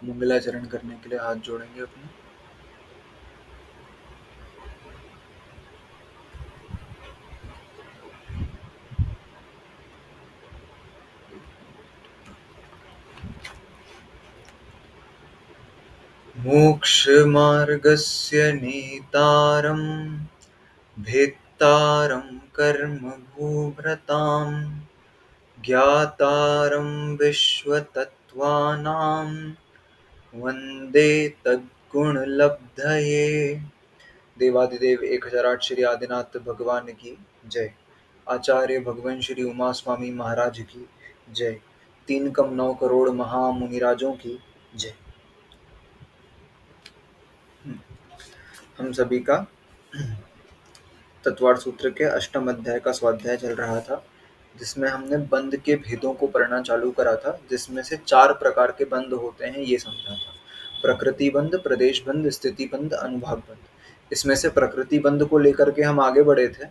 मंगलाचरण करने के लिए हाथ जोड़ेंगे अपने। मोक्षमार्गस्य नेतारं भेत्तारं कर्मभूभृतां ज्ञातारं विश्वतत्त्वानां वन्दे तद्गुणलब्धये। देवादिदेव 1008 श्री आदिनाथ भगवान की जय। आचार्य भगवान श्री उमा स्वामी महाराज की जय। 3,9 करोड़ महामुनिराजों की जय। हम सभी का तत्वार्थ सूत्र के अष्टम अध्याय का स्वाध्याय चल रहा था, जिसमें हमने बंध के भेदों को पढ़ना चालू करा था, जिसमें से 4 प्रकार के बंध होते हैं ये समझा था। प्रकृति बंध, प्रदेश बंध, स्थिति बंध, अनुभाग बंध। इसमें से प्रकृति बंध को लेकर के हम आगे बढ़े थे,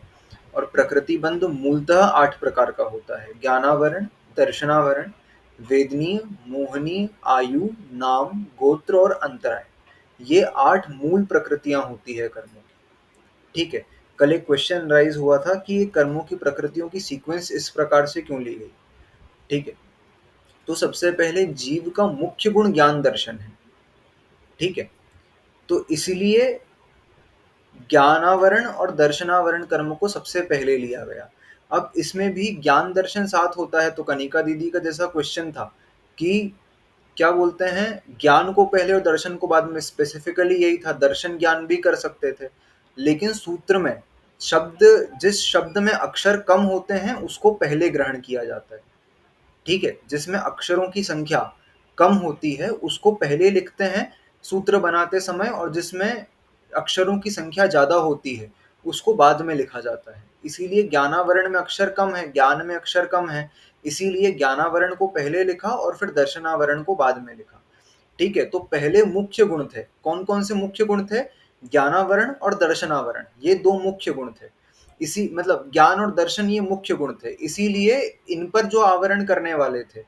और प्रकृति बंध मूलतः 8 प्रकार का होता है। ज्ञानावरण, दर्शनावरण, वेदनीय, मोहनीय, आयु, नाम, गोत्र और अंतराय। ये 8 मूल प्रकृतियां होती है कर्मों की। ठीक है, कल एक क्वेश्चन राइज हुआ था कि कर्मों की प्रकृतियों की सीक्वेंस इस प्रकार से क्यों ली गई। ठीक है, तो सबसे पहले जीव का मुख्य गुण ज्ञान दर्शन है। ठीक है, तो इसीलिए ज्ञानावरण और दर्शनावरण कर्म को सबसे पहले लिया गया। अब इसमें भी ज्ञान दर्शन साथ होता है, तो कनिका दीदी का जैसा क्वेश्चन था कि क्या बोलते हैं, ज्ञान को पहले और दर्शन को बाद में, स्पेसिफिकली यही था। दर्शन ज्ञान भी कर सकते थे, लेकिन सूत्र में शब्द, जिस शब्द में अक्षर कम होते हैं उसको पहले ग्रहण किया जाता है। ठीक है, जिसमें अक्षरों की संख्या कम होती है उसको पहले लिखते हैं सूत्र बनाते समय, और जिसमें अक्षरों की संख्या ज्यादा होती है उसको बाद में लिखा जाता है। इसीलिए ज्ञानावरण में अक्षर कम है, ज्ञान में अक्षर कम है, इसीलिए ज्ञानावरण को पहले लिखा और फिर दर्शनावरण को बाद में लिखा। ठीक है, तो पहले मुख्य गुण थे। कौन कौन से मुख्य गुण थे? ज्ञानावरण और दर्शनावरण, ये 2 मुख्य गुण थे। इसी मतलब ज्ञान और दर्शन ये मुख्य गुण थे, इसीलिए इन पर जो आवरण करने वाले थे,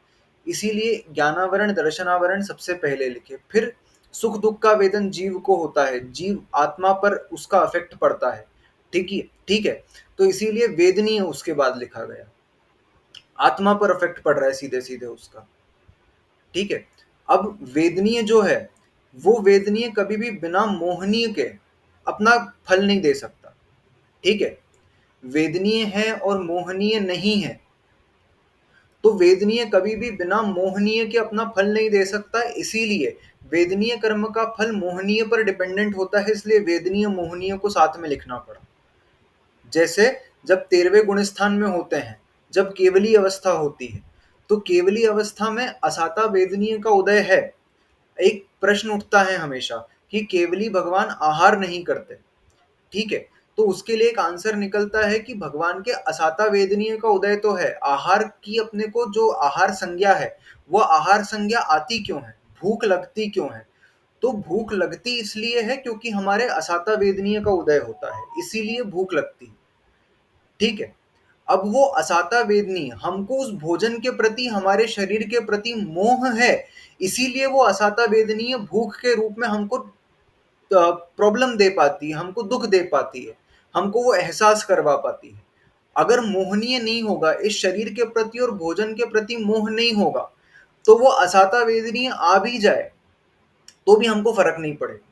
इसीलिए ज्ञानावरण दर्शनावरण सबसे पहले लिखे। फिर सुख दुख का वेदन जीव को होता है, जीव आत्मा पर उसका अफेक्ट पड़ता है। ठीक है, तो इसीलिए वेदनीय उसके बाद लिखा गया। आत्मा पर अफेक्ट पड़ रहा है सीधे सीधे उसका। ठीक है, अब वेदनीय जो है, वो वेदनीय कभी भी बिना मोहनीय के अपना फल नहीं दे सकता। ठीक है, वेदनीय है और मोहनीय नहीं है, तो वेदनीय कभी भी बिना मोहनीय के अपना फल नहीं दे सकता। इसीलिए वेदनीय कर्म का फल मोहनीय पर डिपेंडेंट होता है, इसलिए वेदनीय मोहनीय को साथ में लिखना पड़ा। जैसे जब 13वें गुण स्थान में होते हैं, जब केवली अवस्था होती है, तो केवली अवस्था में असाता वेदनीय का उदय है। एक प्रश्न उठता है हमेशा कि केवली भगवान आहार नहीं करते। ठीक है, तो उसके लिए एक आंसर निकलता है कि भगवान के असाता वेदनीय का उदय तो है, आहार की अपने को जो आहार संज्ञा है, वो आहार संज्ञा आती क्यों है, भूख लगती क्यों है? तो भूख लगती इसलिए है क्योंकि हमारे असाता वेदनीय का उदय होता है, इसीलिए भूख लगती है। ठीक है, अब वो असाता वेदनीय, हमको उस भोजन के प्रति, हमारे शरीर के प्रति मोह है, इसीलिए वो असाता वेदनीय भूख के रूप में हमको प्रॉब्लम दे पाती है, हमको दुख दे पाती है, हमको वो एहसास करवा पाती है। अगर मोहनीय नहीं होगा, इस शरीर के प्रति और भोजन के प्रति मोह नहीं होगा, तो वो असाता वेदनीय आ भी जाए तो भी हमको फर्क नहीं पड़ेगा।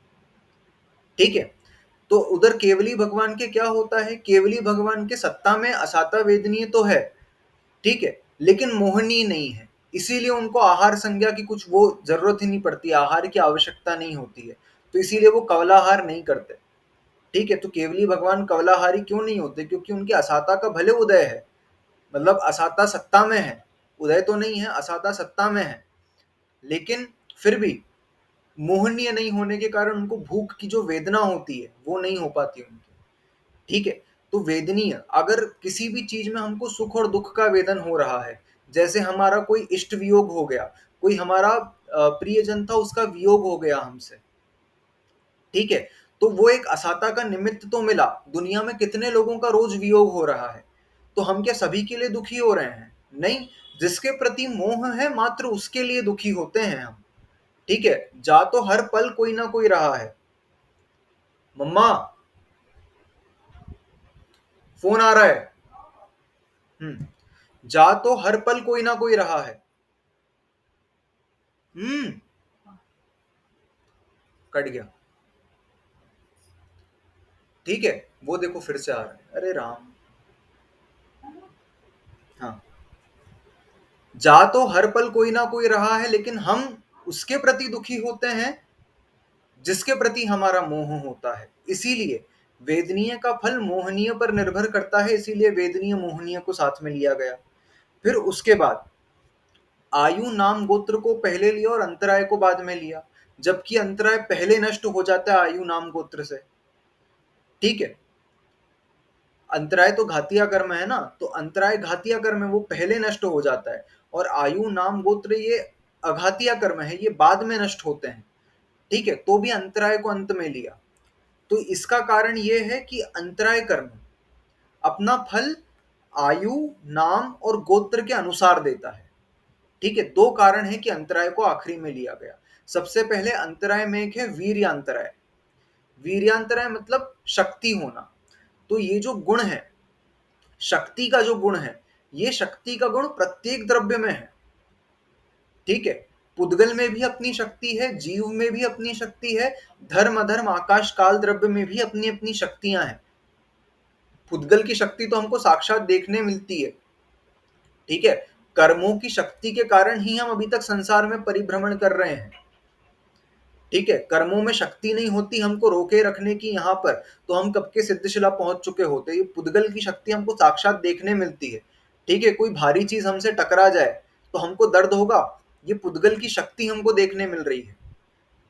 ठीक है, तो उधर केवली भगवान के क्या होता है, केवली भगवान के सत्ता में असाता वेदनीय तो है। ठीक है, लेकिन मोहनीय नहीं है, इसीलिए उनको आहार संज्ञा की कुछ वो जरूरत ही नहीं पड़ती, आहार की आवश्यकता नहीं होती है, तो इसीलिए वो कवलाहार नहीं करते। ठीक है, तो केवली भगवान कवलाहारी क्यों नहीं होते? क्योंकि उनके असाता का भले उदय है, मतलब असाता सत्ता में है, उदय तो नहीं है, असाता सत्ता में है, लेकिन फिर भी मोहनीय नहीं होने के कारण उनको भूख की जो वेदना होती है वो नहीं हो पाती उनकी। ठीक है, तो वेदनीय, अगर किसी भी चीज में हमको सुख और दुख का वेदन हो रहा है, जैसे हमारा कोई इष्ट वियोग हो गया, कोई हमारा प्रियजन था उसका वियोग हो गया हमसे। ठीक है, तो वो एक असाता का निमित्त तो मिला, दुनिया में कितने लोगों का रोज वियोग हो रहा है, तो हम क्या सभी के लिए दुखी हो रहे हैं? नहीं, जिसके प्रति मोह है मात्र उसके लिए दुखी होते हैं हम। ठीक है, जा तो हर पल कोई ना कोई रहा है। मम्मा, फोन आ रहा है। जा तो हर पल कोई ना कोई रहा है। हम्म। कट गया। ठीक है, वो देखो फिर से आ रहा है, अरे राम। हाँ, जा तो हर पल कोई ना कोई रहा है, लेकिन हम उसके प्रति दुखी होते हैं जिसके प्रति हमारा मोह होता है। इसीलिए वेदनीय का फल मोहनीय पर निर्भर करता है, इसीलिए वेदनीय मोहनीय को साथ में लिया गया। फिर उसके बाद आयु नाम गोत्र को पहले लिया और अंतराय को बाद में लिया, जबकि अंतराय पहले नष्ट हो जाता है आयु नाम गोत्र से। ठीक है, अंतराय तो घातिया कर्म है ना, तो अंतराय घातिया कर्म है, वो पहले नष्ट हो जाता है। और आयु नाम गोत्र ये अघातिया कर्म है, ये बाद में नष्ट होते हैं। ठीक है, तो भी अंतराय को अंत में लिया। तो इसका कारण ये है कि अंतराय कर्म अपना फल आयु नाम और गोत्र के अनुसार देता है। ठीक है, दो कारण है कि अंतराय को आखिरी में लिया गया। सबसे पहले अंतराय में एक है वीर्यांतराय। वीर्यांतराय मतलब शक्ति होना। तो ये जो गुण है, शक्ति का जो गुण है, ये शक्ति का गुण प्रत्येक द्रव्य में है। ठीक है, पुद्गल में भी अपनी शक्ति है, जीव में भी अपनी शक्ति है, धर्म अधर्म आकाश काल द्रव्य में भी अपनी अपनी शक्तियां हैं। पुद्गल की शक्ति तो हमको साक्षात देखने मिलती है। ठीक है, कर्मों की शक्ति के कारण ही हम अभी तक संसार में परिभ्रमण कर रहे हैं। ठीक है, कर्मों में शक्ति नहीं होती हमको रोके रखने की यहाँ पर, तो हम कब के सिद्धशिला पहुंच चुके होते। ये पुद्गल की शक्ति हमको साक्षात देखने मिलती है। ठीक है, कोई भारी चीज हमसे टकरा जाए तो हमको दर्द होगा, ये पुद्गल की शक्ति हमको देखने मिल रही है।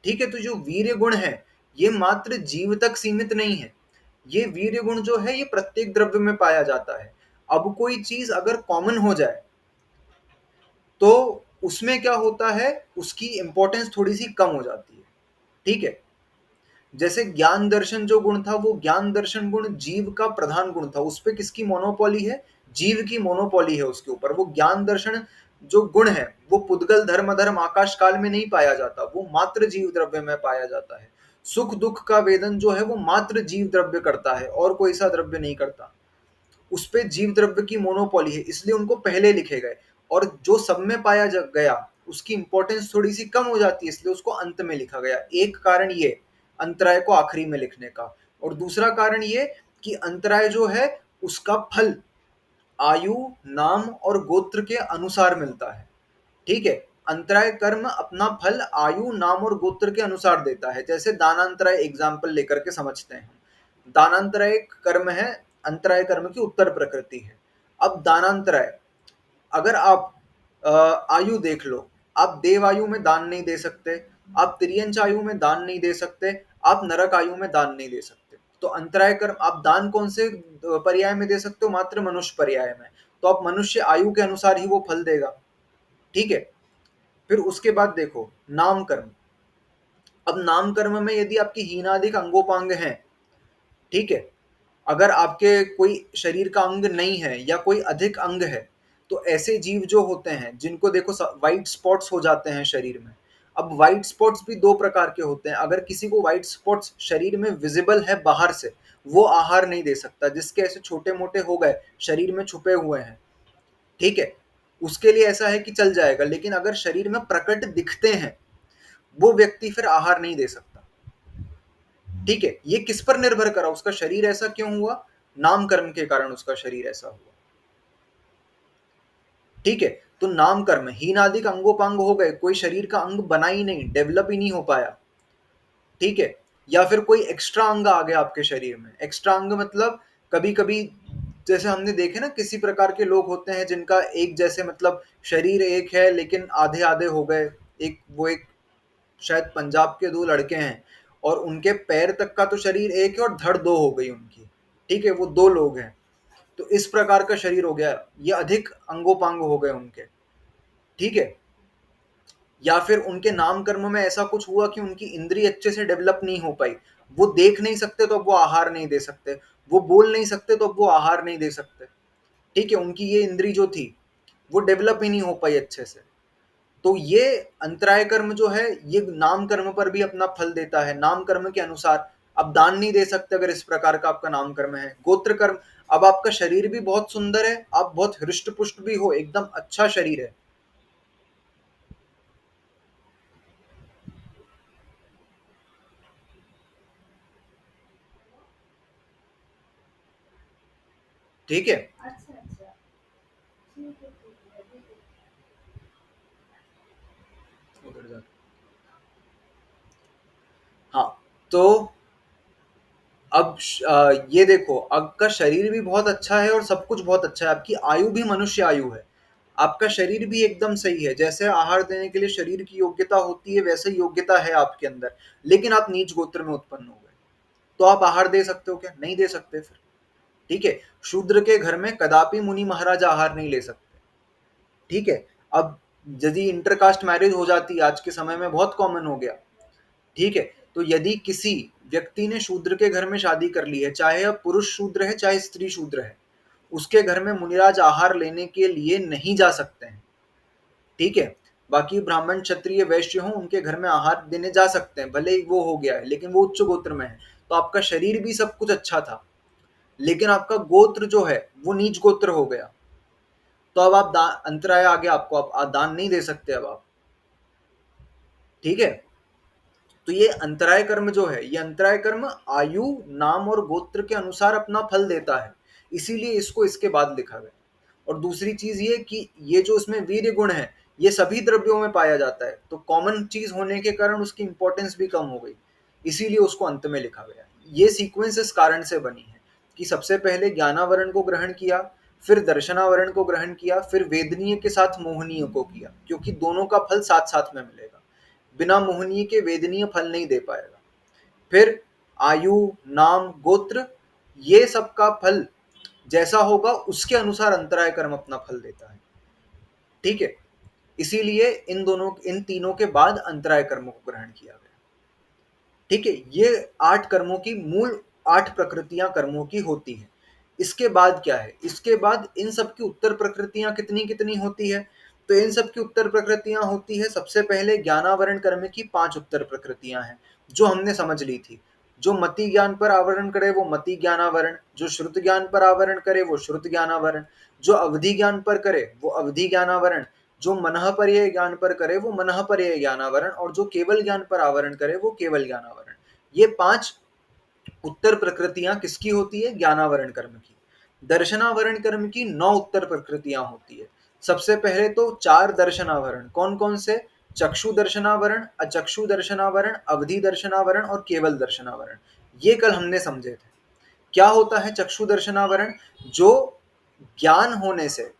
ठीक है, तो जो वीर्य गुण है ये मात्र जीव तक सीमित नहीं है। ये वीर्य गुण जो है ये प्रत्येक द्रव्य में पाया जाता है। अब कोई चीज अगर कॉमन हो जाए तो उसमें क्या होता है, उसकी इंपॉर्टेंस थोड़ी सी कम हो जाती है। ठीक है, जैसे ज्ञान दर्शन जो गुण था, वो ज्ञान दर्शन गुण जीव का प्रधान गुण था, उस पे किसकी मोनोपोली है, जीव की मोनोपोली है उसके ऊपर। वो ज्ञान दर्शन जो गुण है वो पुद्गल धर्म धर्म आकाश काल में नहीं पाया जाता, वो मात्र जीव द्रव्य में पाया जाता है। सुख दुख का वेदन जो है वो मात्र जीव द्रव्य करता है, और कोई सा द्रव्य नहीं करता। उस पे जीव द्रव्य की मोनोपोली है, इसलिए उनको पहले लिखे गए। और जो सब में पाया गया उसकी इंपॉर्टेंस थोड़ी सी कम हो जाती है, इसलिए उसको अंत में लिखा गया। एक कारण ये अंतराय को आखिरी में लिखने का। और दूसरा कारण ये कि अंतराय जो है उसका फल आयु नाम और गोत्र के अनुसार मिलता है। ठीक है, अंतराय कर्म अपना फल आयु नाम और गोत्र के अनुसार देता है। जैसे दानांतराय एग्जाम्पल लेकर के समझते हैं। दानांतराय कर्म है, अंतराय कर्म की उत्तर प्रकृति है। अब दानांतराय, अगर आप आयु देख लो, आप देव आयु में दान नहीं दे सकते, आप तिर्यंच आयु में दान नहीं दे सकते, आप नरक आयु में दान नहीं दे सकते। तो अंतराय कर्म आप दान कौन से पर्याय में दे सकते हो, मात्र मनुष्य पर्याय में। तो आप मनुष्य आयु के अनुसार ही वो फल देगा। ठीक है, फिर उसके बाद देखो नाम कर्म। अब नाम कर्म में यदि आपकी हीनाधिक अंगोपांग हैं, ठीक है, अगर आपके कोई शरीर का अंग नहीं है या कोई अधिक अंग है, तो ऐसे जीव जो होते हैं जिनको देखो वाइट स्पॉट्स हो जाते हैं शरीर में। अब वाइट स्पॉट्स भी दो प्रकार के होते हैं। अगर किसी को वाइट स्पॉट्स शरीर में विजिबल है बाहर से, वो आहार नहीं दे सकता। जिसके ऐसे छोटे मोटे हो गए, शरीर में छुपे हुए हैं, ठीक है, उसके लिए ऐसा है कि चल जाएगा। लेकिन अगर शरीर में प्रकट दिखते हैं, वो व्यक्ति फिर आहार नहीं दे सकता। ठीक है, ये किस पर निर्भर करा, उसका शरीर ऐसा क्यों हुआ, नाम कर्म के कारण उसका शरीर ऐसा हुआ। ठीक है, तो नाम कर्म हीनादिक अंगोपांग हो गए, कोई शरीर का अंग बना ही नहीं, डेवलप ही नहीं हो पाया। ठीक है, या फिर कोई एक्स्ट्रा अंग आ गया आपके शरीर में। एक्स्ट्रा अंग मतलब कभी कभी जैसे हमने देखे ना, किसी प्रकार के लोग होते हैं जिनका एक जैसे मतलब शरीर एक है लेकिन आधे आधे हो गए। एक शायद पंजाब के दो लड़के हैं, और उनके पैर तक का तो शरीर एक है और धड़ दो हो गई उनकी। ठीक है, वो दो लोग हैं। तो इस प्रकार का शरीर हो गया, ये अधिक अंगोपांग हो गए उनके। ठीक है, या फिर उनके नाम कर्म में ऐसा कुछ हुआ कि उनकी इंद्रिय अच्छे से डेवलप नहीं हो पाई। वो देख नहीं सकते तो अब वो आहार नहीं दे सकते, वो बोल नहीं सकते तो अब वो आहार नहीं दे सकते। ठीक है, उनकी ये इंद्री जो थी वो डेवलप ही नहीं हो पाई अच्छे से। तो ये अंतराय कर्म जो है ये नाम कर्म पर भी अपना फल देता है। नाम कर्म के अनुसार आप दान नहीं दे सकते अगर इस प्रकार का आपका नाम कर्म है। गोत्र कर्म, अब आपका शरीर भी बहुत सुंदर है, आप बहुत हृष्ट पुष्ट भी हो, एकदम अच्छा शरीर है, ठीक है। उधर जा, हाँ, तो अब ये देखो, आपका शरीर भी बहुत अच्छा है और सब कुछ बहुत अच्छा है, आपकी आयु भी मनुष्य आयु है, आपका शरीर भी एकदम सही है, जैसे आहार देने के लिए शरीर की योग्यता होती है वैसे ही योग्यता है आपके अंदर, लेकिन आप नीच गोत्र में उत्पन्न हो गए, तो आप आहार दे सकते हो क्या? नहीं दे सकते फिर, ठीक है। शूद्र के घर में कदापि मुनि महाराज आहार नहीं ले सकते, ठीक है। अब यदि इंटरकास्ट मैरिज हो जाती है, आज के समय में बहुत कॉमन हो गया, ठीक है, तो यदि किसी व्यक्ति ने शूद्र के घर में शादी कर ली है, चाहे अब पुरुष शूद्र है चाहे स्त्री शूद्र है, उसके घर में मुनिराज आहार लेने के लिए नहीं जा सकते हैं, ठीक है। बाकी ब्राह्मण क्षत्रिय वैश्य हो उनके घर में आहार देने जा सकते हैं, भले ही वो हो गया है लेकिन वो उच्च गोत्र में है, तो आपका शरीर भी सब कुछ अच्छा था, लेकिन आपका गोत्र जो है वो नीच गोत्र हो गया, तो अब आप अंतराय आ गया आपको, आप दान नहीं दे सकते अब आप, ठीक है। तो ये अंतराय कर्म जो है, ये अंतराय कर्म आयु, नाम और गोत्र के अनुसार अपना फल देता है, इसीलिए इसको इसके बाद लिखा गया। और दूसरी चीज ये कि ये जो उसमें वीर्य गुण है ये सभी द्रव्यों में पाया जाता है, तो कॉमन चीज होने के कारण उसकी इंपॉर्टेंस भी कम हो गई, इसीलिए उसको अंत में लिखा गया। ये सीक्वेंस इस कारण से बनी है कि सबसे पहले ज्ञानावरण को ग्रहण किया, फिर दर्शनावरण को ग्रहण किया, फिर वेदनीय के साथ मोहनीय को किया, क्योंकि दोनों का फल साथ साथ में मिलेगा, बिना मोहनीय के वेदनीय फल नहीं दे पाएगा। फिर आयु, नाम, गोत्र, ये सब का फल जैसा होगा उसके अनुसार अंतराय कर्म अपना फल देता है, ठीक है। इसीलिए इन तीनों के बाद अंतराय कर्म को ग्रहण किया गया, ठीक है। ये 8 कर्मों की मूल 8 प्रकृतियां कर्मों की होती है। इसके बाद क्या है, इसके बाद इन सब की उत्तर प्रकृतियां कितनी कितनी होती है, तो इन सब की उत्तर प्रकृतियां होती है, सबसे पहले ज्ञानावरण कर्म की 5 उत्तर प्रकृतियां हैं जो हमने समझ ली थी। जो मति ज्ञान पर आवरण करे वो मति ज्ञानावरण, जो श्रुत ज्ञान पर आवरण करे वो श्रुत ज्ञानावरण, जो अवधि ज्ञान पर करे वो अवधि ज्ञानावरण, जो मनः पर्यय ज्ञान पर करे वो मनः पर्यय ज्ञानावरण, और जो केवल ज्ञान पर आवरण करे वो केवल ज्ञानावरण। ये 5 उत्तर प्रकृतियां किसकी होती है? ज्ञानावरण कर्म की। दर्शनावरण कर्म की 9 उत्तर प्रकृतियां होती है। सबसे पहले तो 4 दर्शनावरण, कौन कौन से? चक्षु दर्शनावरण, अचक्षु दर्शनावरण, अवधि दर्शनावरण और केवल दर्शनावरण। ये कल हमने समझे थे। क्या होता है चक्षु दर्शनावरण? जो ज्ञान होने से,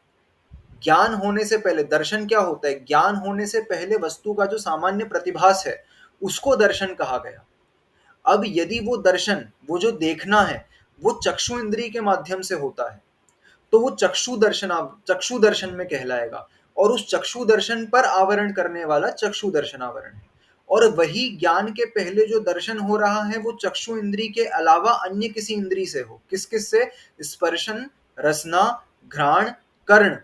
ज्ञान होने से पहले, दर्शन क्या होता है? ज्ञान होने से पहले वस्तु का जो सामान्य प्रतिभास है उसको दर्शन कहा गया। अब यदि वो दर्शन, वो जो देखना है वो चक्षु इंद्रिय के माध्यम से होता है, तो वो चक्षु दर्शन में कहलाएगा, और उस चक्षु दर्शन पर आवरण करने वाला चक्षु दर्शनावरण है। और वही ज्ञान के पहले जो दर्शन हो रहा है वो चक्षु इंद्रिय के अलावा अन्य किसी इंद्रिय से हो, किस किस से? स्पर्शन, रसना, घ्राण, कर्ण,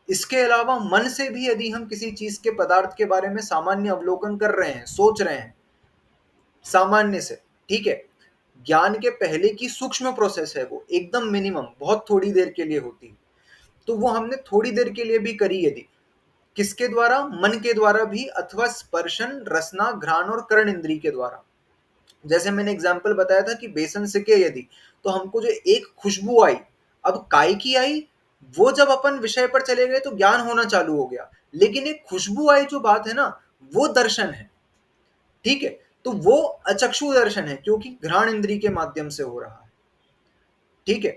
इसके अलावा मन से भी यदि हम किसी चीज के पदार्थ के बारे में सामान्य अवलोकन कर रहे हैं, सोच रहे हैं सामान्य से, ठीक है। ज्ञान के पहले की सूक्ष्म प्रोसेस है वो, एकदम मिनिमम, बहुत थोड़ी देर के लिए होती है, तो वो हमने थोड़ी देर के लिए भी करी यदि, किसके द्वारा? मन के द्वारा भी, अथवा स्पर्शन, रसना, घ्राण और कर्ण इंद्रिय के द्वारा। जैसे मैंने एग्जाम्पल बताया था कि बेसन सिके यदि, तो हमको जो एक खुशबू आई, अब काय की आई, वो जब अपन विषय पर चले गए तो ज्ञान होना चालू हो गया, लेकिन एक खुशबू आई जो बात है ना, वो दर्शन है, ठीक है। तो वो अचक्षु दर्शन है क्योंकि घ्राण इंद्रिय के माध्यम से हो रहा है, ठीक है।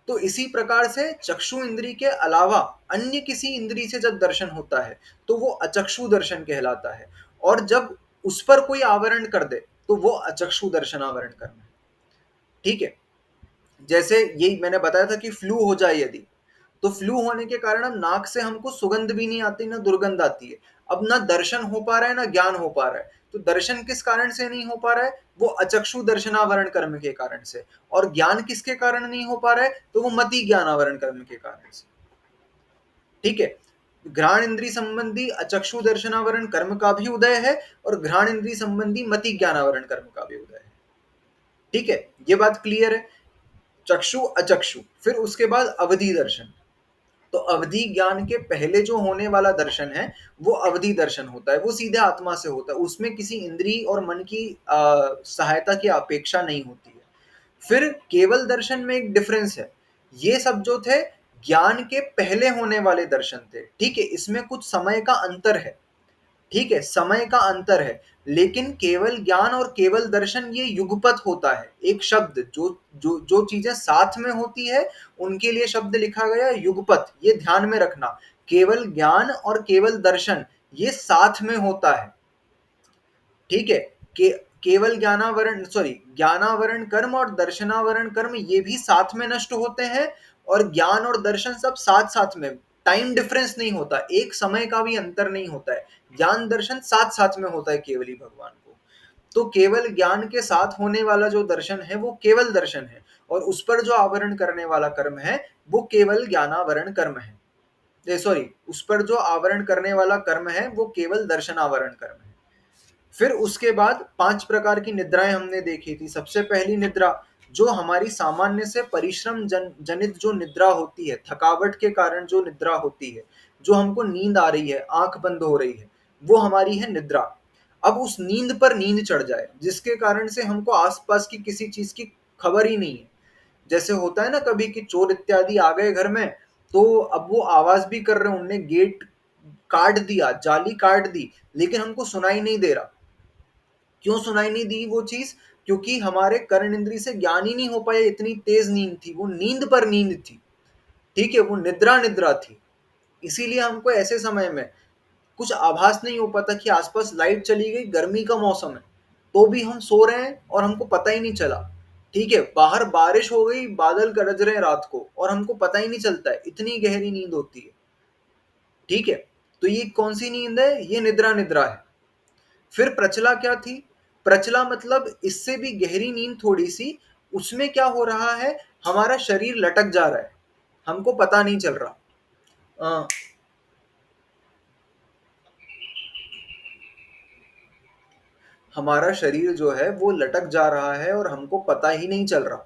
तो इसी प्रकार से चक्षु इंद्रिय के अलावा अन्य किसी इंद्रिय से जब दर्शन होता है तो वो अचक्षु दर्शन कहलाता है, और जब उस पर कोई आवरण कर दे तो वो अचक्षु दर्शनावरण करना है, ठीक है। जैसे यही मैंने बताया था कि फ्लू हो जाए यदि, तो फ्लू होने के कारण अब नाक से हमको सुगंध भी नहीं आती ना दुर्गंध आती है, अब ना दर्शन हो पा रहा है ना ज्ञान हो पा रहा है। तो दर्शन किस कारण से नहीं हो पा रहा है? वो अचक्षु दर्शनावरण कर्म के कारण से। और ज्ञान किसके कारण नहीं हो पा रहा है? तो वो मति ज्ञानावरण कर्म के कारण से, ठीक है। घ्राण इंद्री संबंधी अचक्षु दर्शनावरण कर्म का भी उदय है और घ्राण इंद्री संबंधी मति ज्ञानावरण कर्म का भी उदय है। ठीक है, ये बात क्लियर है। चक्षु अचक्षु, फिर उसके बाद अवधि दर्शन। तो अवधि ज्ञान के पहले जो होने वाला दर्शन है वो अवधि दर्शन होता है, वो सीधे आत्मा से होता है, उसमें किसी इंद्री और मन की सहायता की अपेक्षा नहीं होती है। फिर केवल दर्शन में एक डिफरेंस है, ये सब जो थे ज्ञान के पहले होने वाले दर्शन थे, ठीक है, इसमें कुछ समय का अंतर है, ठीक है, समय का अंतर है, लेकिन केवल ज्ञान और केवल दर्शन ये युगपत होता है। एक शब्द जो जो जो चीजें साथ में होती है उनके लिए शब्द लिखा गया युगपत, ये ध्यान में रखना। केवल ज्ञान और केवल दर्शन ये साथ में होता है, ठीक है। केवल ज्ञानावरण सॉरी ज्ञानावरण कर्म और दर्शनावरण कर्म ये भी साथ में नष्ट होते हैं, और ज्ञान और दर्शन सब साथ साथ में, टाइम डिफरेंस नहीं होता, एक समय का भी अंतर नहीं होता है, ज्ञान दर्शन साथ साथ में होता है केवल ही भगवान को। तो केवल ज्ञान के साथ होने वाला जो दर्शन है वो केवल दर्शन है, और उस पर जो आवरण करने वाला कर्म है वो केवल ज्ञानावरण कर्म है, सॉरी उस पर जो आवरण करने वाला कर्म है वो केवल दर्शनावरण कर्म है। फिर उसके बाद 5 प्रकार की निद्राएं हमने देखी थी। सबसे पहली निद्रा जो हमारी सामान्य से परिश्रम जनित जो निद्रा होती है, थकावट के कारण जो निद्रा होती है, जो हमको नींद आ रही है, आंख बंद हो रही है, वो हमारी है निद्रा। अब उस नींद पर नींद चढ़ जाए जिसके कारण से हमको आसपास की किसी चीज की खबर ही नहीं है। जैसे होता है ना कभी कि चोर इत्यादि आ गए घर में, तो अब वो आवाज भी कर रहे हैं, उनने गेट काट दिया, जाली काट दी, लेकिन हमको सुनाई नहीं दे रहा। क्यों सुनाई नहीं दी वो चीज? क्योंकि हमारे कर्ण इंद्री से ज्ञान ही नहीं हो पाया, इतनी तेज नींद थी, वो नींद पर नींद थी, ठीक है, वो निद्रा निद्रा थी। इसीलिए हमको ऐसे समय में कुछ आभास नहीं हो पाता कि आसपास लाइट चली गई, गर्मी का मौसम है, तो भी हम सो रहे हैं और हमको पता ही नहीं चला, ठीक है, बाहर बारिश हो गई, बादल गरज रहे हैं रात को और हमको पता ही नहीं चलता है, इतनी गहरी नींद होती है, ठीक है। तो ये कौन सी नींद है? ये निद्रा निद्रा है। फिर प्रचला क्या थी? प्रचला मतलब इससे भी गहरी नींद थोड़ी सी। उसमें क्या हो रहा है, हमारा शरीर लटक जा रहा है, हमको पता नहीं चल रहा। अ, हमारा शरीर जो है वो लटक जा रहा है और हमको पता ही नहीं चल रहा,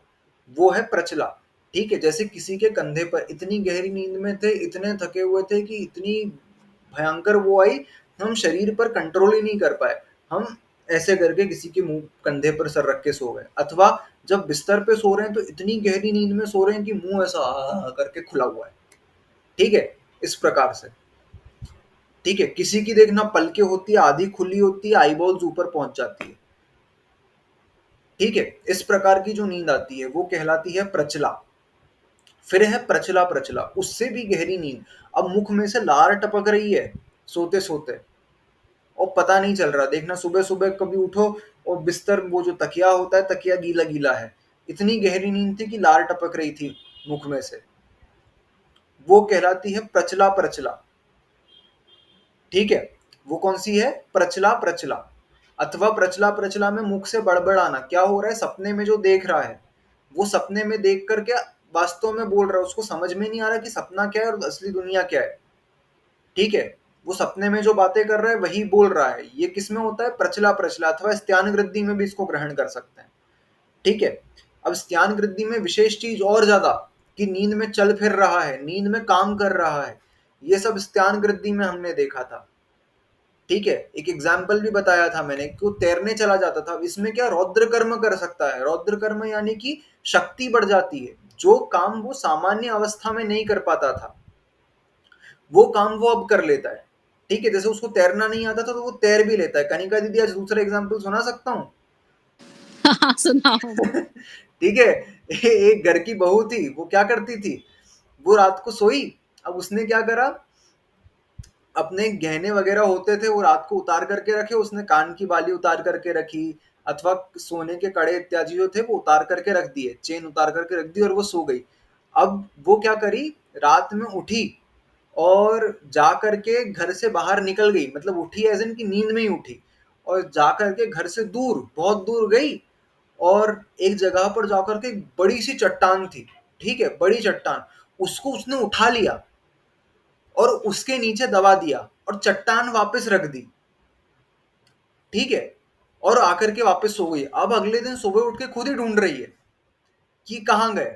वो है प्रचला, ठीक है। जैसे किसी के कंधे पर, इतनी गहरी नींद में थे, इतने थके हुए थे कि इतनी भयंकर वो आई, हम शरीर पर कंट्रोल ही नहीं कर पाए, हम ऐसे करके किसी के मुंह कंधे पर सर रख के सो गए, अथवा जब बिस्तर पे सो रहे हैं तो इतनी गहरी नींद में सो रहे हैं कि मुंह ऐसा करके खुला हुआ है, ठीक है, इस प्रकार से, ठीक है। किसी की देखना पलके होती है, आधी खुली होती है, आईबॉल्स ऊपर पहुंच जाती है, ठीक है। इस प्रकार की जो नींद आती है वो कहलाती है प्रचला। फिर है प्रचला प्रचला, उससे भी गहरी नींद। अब मुख में से लार टपक रही है सोते सोते और पता नहीं चल रहा, देखना सुबह सुबह कभी उठो और बिस्तर, वो जो तकिया होता है, तकिया गीला गीला है, इतनी गहरी नींद थी कि लार टपक रही थी मुख में से, वो कहलाती है प्रचला प्रचला, ठीक है। वो कौन सी है? प्रचला प्रचला। अथवा प्रचला प्रचला में मुख से बड़बड़ आना, क्या हो रहा है, सपने में जो देख रहा है वो सपने में देख करके वास्तव में बोल रहा है, उसको समझ में नहीं आ रहा कि सपना क्या है और असली दुनिया क्या है, ठीक है। वो सपने में जो बातें कर रहा है वही बोल रहा है। ये किस में होता है? प्रचला प्रचला, अथवा स्त्यान वृद्धि में भी इसको ग्रहण कर सकते हैं, ठीक है। अब स्त्यान वृद्धि में विशेष चीज और ज्यादा, कि नींद में चल फिर रहा है, नींद में काम कर रहा है, ये सब स्त्यान वृद्धि में हमने देखा था, ठीक है। एक एग्जाम्पल भी बताया था मैंने कि वो तैरने चला जाता था। इसमें क्या रौद्र कर्म कर सकता है? रौद्र कर्म यानी कि शक्ति बढ़ जाती है, जो काम वो सामान्य अवस्था में नहीं कर पाता था वो काम वो अब कर लेता है, ठीक है। जैसे उसको तैरना नहीं आता था तो वो तैर भी लेता है। कनिका दीदी, आज दूसरा एग्जाम्पल सुना सकता हूँ? हाँ, सुनाओ। ठीक है। एक घर की बहू थी, वो क्या करती थी, वो रात को सोई, अब उसने क्या करा, अपने गहने वगैरह होते थे वो रात को उतार करके रखे, उसने कान की बाली उतार करके रखी, अथवा सोने के कड़े इत्यादि जो थे वो उतार करके रख दिए, चेन उतार करके रख दी और वो सो गई। अब वो क्या करी, रात में उठी और जा करके घर से बाहर निकल गई, मतलब उठी एज इन की नींद में ही उठी, और जा करके घर से दूर, बहुत दूर गई, और एक जगह पर जाकर के एक बड़ी सी चट्टान थी, ठीक है, बड़ी चट्टान, उसको उसने उठा लिया और उसके नीचे दबा दिया और चट्टान वापस रख दी, ठीक है, और आकर के वापस सो गई। अब अगले दिन सुबह उठ के खुद ही ढूंढ रही है कि कहाँ गए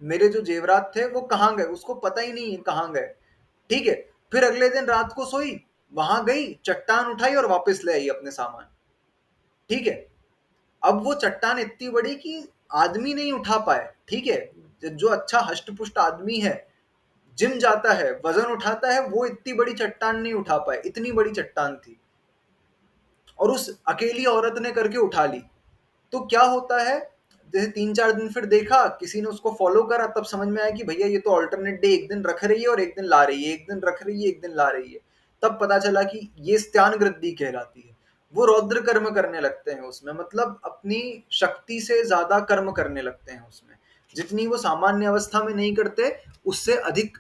मेरे जो जेवरात थे, वो कहाँ गए, उसको पता ही नहीं है कहाँ गए, ठीक है। फिर अगले दिन रात को सोई, वहां गई, चट्टान उठाई और वापस ले आई अपने सामान, ठीक है। अब वो चट्टान इतनी बड़ी कि आदमी नहीं उठा पाए, ठीक है। जो अच्छा हष्ट पुष्ट आदमी है, जिम जाता है, वजन उठाता है, वो इतनी बड़ी चट्टान नहीं उठा पाए, इतनी बड़ी चट्टान थी, और उस अकेली औरत ने करके उठा ली। तो क्या होता है, जैसे 3-4 दिन फिर देखा, किसी ने उसको फॉलो करा, तब समझ में आया कि भैया ये तो ऑल्टरनेट डे, एक दिन रख रही है और एक दिन ला रही है, एक दिन रख रही है, एक दिन ला रही है। तब पता चला कि ये स्त्यान वृद्धि कहलाती है। वो रौद्र कर्म करने लगते हैं उसमें, मतलब अपनी शक्ति से ज्यादा कर्म करने लगते हैं उसमें, जितनी वो सामान्य अवस्था में नहीं करते, उससे अधिक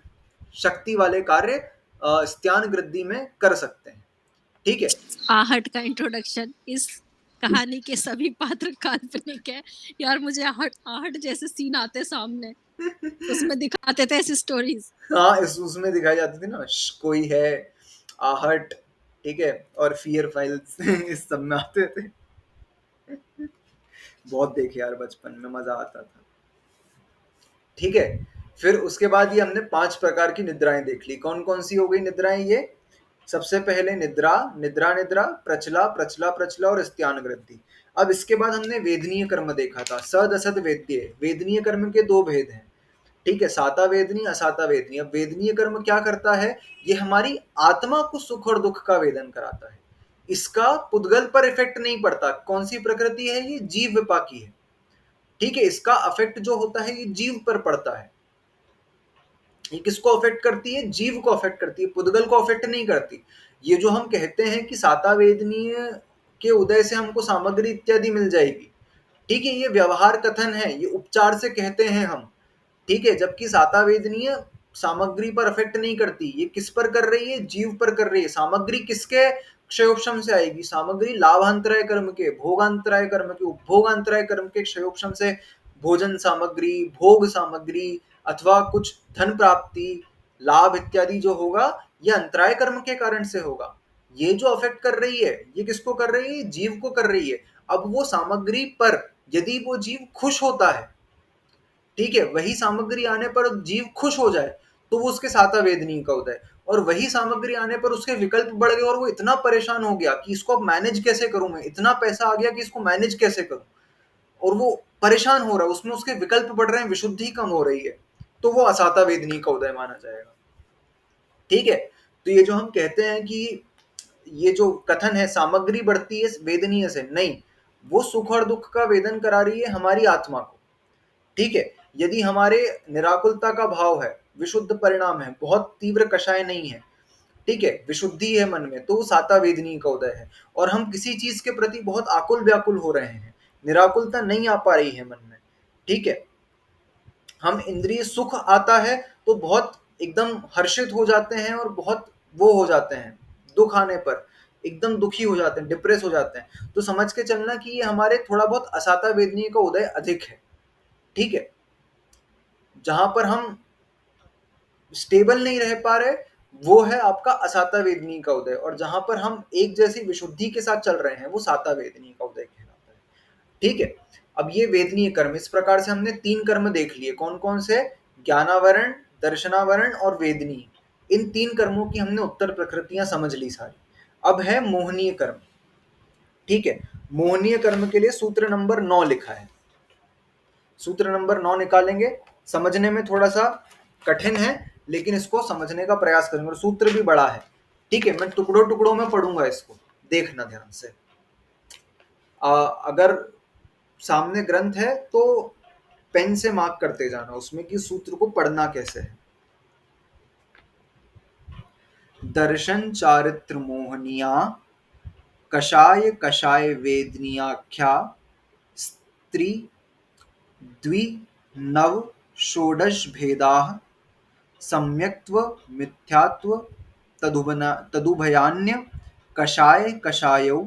शक्ति वाले कार्य स्त्यान वृद्धि में कर सकते हैं, ठीक है। आहट का इंट्रोडक्शन, इस कहानी के सभी पात्र काल्पनिक है। यार मुझे आहट आहट जैसे सीन आते सामने, उसमें दिखाते थे ऐसी स्टोरीज। हाँ, इस उसमें दिखाई जाती थी ना, कोई है, आहट, ठीक है, और फियर फाइल्स इस सब में आते थे। बहुत देखे यार, बचपन में मजा आता था, ठीक है। फिर उसके बाद ये हमने 5 प्रकार की निद्राएं देख ली। कौन कौन सी हो गई निद्राएं ये? सबसे पहले निद्रा, निद्रा निद्रा, प्रचला प्रचला प्रचला और स्त्यान वृद्धि। अब इसके बाद हमने वेदनीय कर्म देखा था, सद असद वेद्य। वेदनीय कर्म के 2 भेद हैं, ठीक है, साता वेदनी, असाता वेदनी। अब वेदनीय कर्म क्या करता है, ये हमारी आत्मा को सुख और दुख का वेदन कराता है। इसका पुद्गल पर इफेक्ट नहीं पड़ता। कौन सी प्रकृति है ये? जीव विपाकी है, ठीक है। इसका अफेक्ट जो होता है ये जीव पर पड़ता है। ये किसको अफेक्ट करती है? जीव को अफेक्ट करती है, पुद्गल को अफेक्ट नहीं करती। ये जो हम कहते हैं कि साता वेदनीय के उदय से हमको सामग्री इत्यादि मिल जाएगी, ठीक है, ये व्यवहार कथन है, ये उपचार से कहते हैं हम, ठीक है। जबकि साता वेदनीय सामग्री पर अफेक्ट नहीं करती। ये किस पर कर रही है? जीव पर कर रही है। सामग्री किसके क्षयोपशम से आएगी? सामग्री लाभांतराय कर्म के, भोगांतराय कर्म के, उपभोगांतराय कर्म के क्षयोपशम से। भोजन सामग्री, भोग सामग्री, अथवा कुछ धन प्राप्ति, लाभ इत्यादि जो होगा, ये अंतराय कर्म के कारण से होगा। ये जो अफेक्ट कर रही है, ये किसको कर रही है? जीव को कर रही है। अब वो सामग्री पर यदि वो जीव खुश होता है, ठीक है, वही सामग्री आने पर जीव खुश हो जाए, तो वो उसके साता वेदनी का उदय। और वही सामग्री आने पर उसके विकल्प बढ़ गए और वो इतना परेशान हो गया कि इसको अब मैनेज कैसे करूं मैं, इतना पैसा आ गया कि इसको मैनेज कैसे करूं, और वो परेशान हो रहा है, उसमें उसके विकल्प बढ़ रहे हैं, विशुद्धि कम हो रही है, तो वो असाता वेदनी का उदय माना जाएगा, ठीक है। तो ये जो हम कहते हैं कि ये जो कथन है सामग्री बढ़ती है वेदनीय से, नहीं, वो सुख और दुख का वेदन करा रही है हमारी आत्मा को, ठीक है। यदि हमारे निराकुलता का भाव है, विशुद्ध परिणाम है, बहुत तीव्र कषाय नहीं है, ठीक है, विशुद्धि है मन में, तो साता वेदनी का उदय है। और हम किसी चीज के प्रति बहुत आकुल व्याकुल हो रहे हैं, निराकुलता नहीं आ पा रही है मन में, ठीक है। हम इंद्रिय सुख आता है तो बहुत एकदम हर्षित हो जाते हैं और बहुत वो हो जाते हैं, दुख आने पर एकदम दुखी हो जाते हैं, डिप्रेस हो जाते हैं। तो समझ के चलना कि ये हमारे थोड़ा बहुत असाता वेदनी का उदय अधिक है, ठीक है। जहां पर हम स्टेबल नहीं रह पा रहे, वो है आपका असाता वेदनी का उदय, और जहां पर हम एक जैसी विशुद्धि के साथ चल रहे हैं, वो साता वेदनी का उदय कहलाता है, ठीक है। अब ये वेदनीय कर्म, इस प्रकार से हमने 3 कर्म देख लिए। कौन कौन से? ज्ञानावरण, दर्शनावरण और वेदनीय। इन 3 कर्मों की हमने उत्तर प्रकृतियां समझ ली सारी। अब है मोहनीय कर्म, ठीक है। मोहनीय कर्म के लिए सूत्र नंबर 9 लिखा है। सूत्र नंबर 9 निकालेंगे, समझने में थोड़ा सा कठिन है, लेकिन इसको समझने का प्रयास करेंगे, और सूत्र भी बड़ा है, ठीक है। मैं टुकड़ों टुकड़ों में पढ़ूंगा इसको, देखना ध्यान से। अगर सामने ग्रंथ है तो पेन से मार्क करते जाना उसमें कि सूत्र को पढ़ना कैसे है। दर्शन चारित्र मोहनिया, कषाय कषाय वेदनियाख्या, स्त्री द्वि नव षोडश भेदाः, सम्यक्त्व मिथ्यात्व तदुभयान्य, कषाय कषायौ,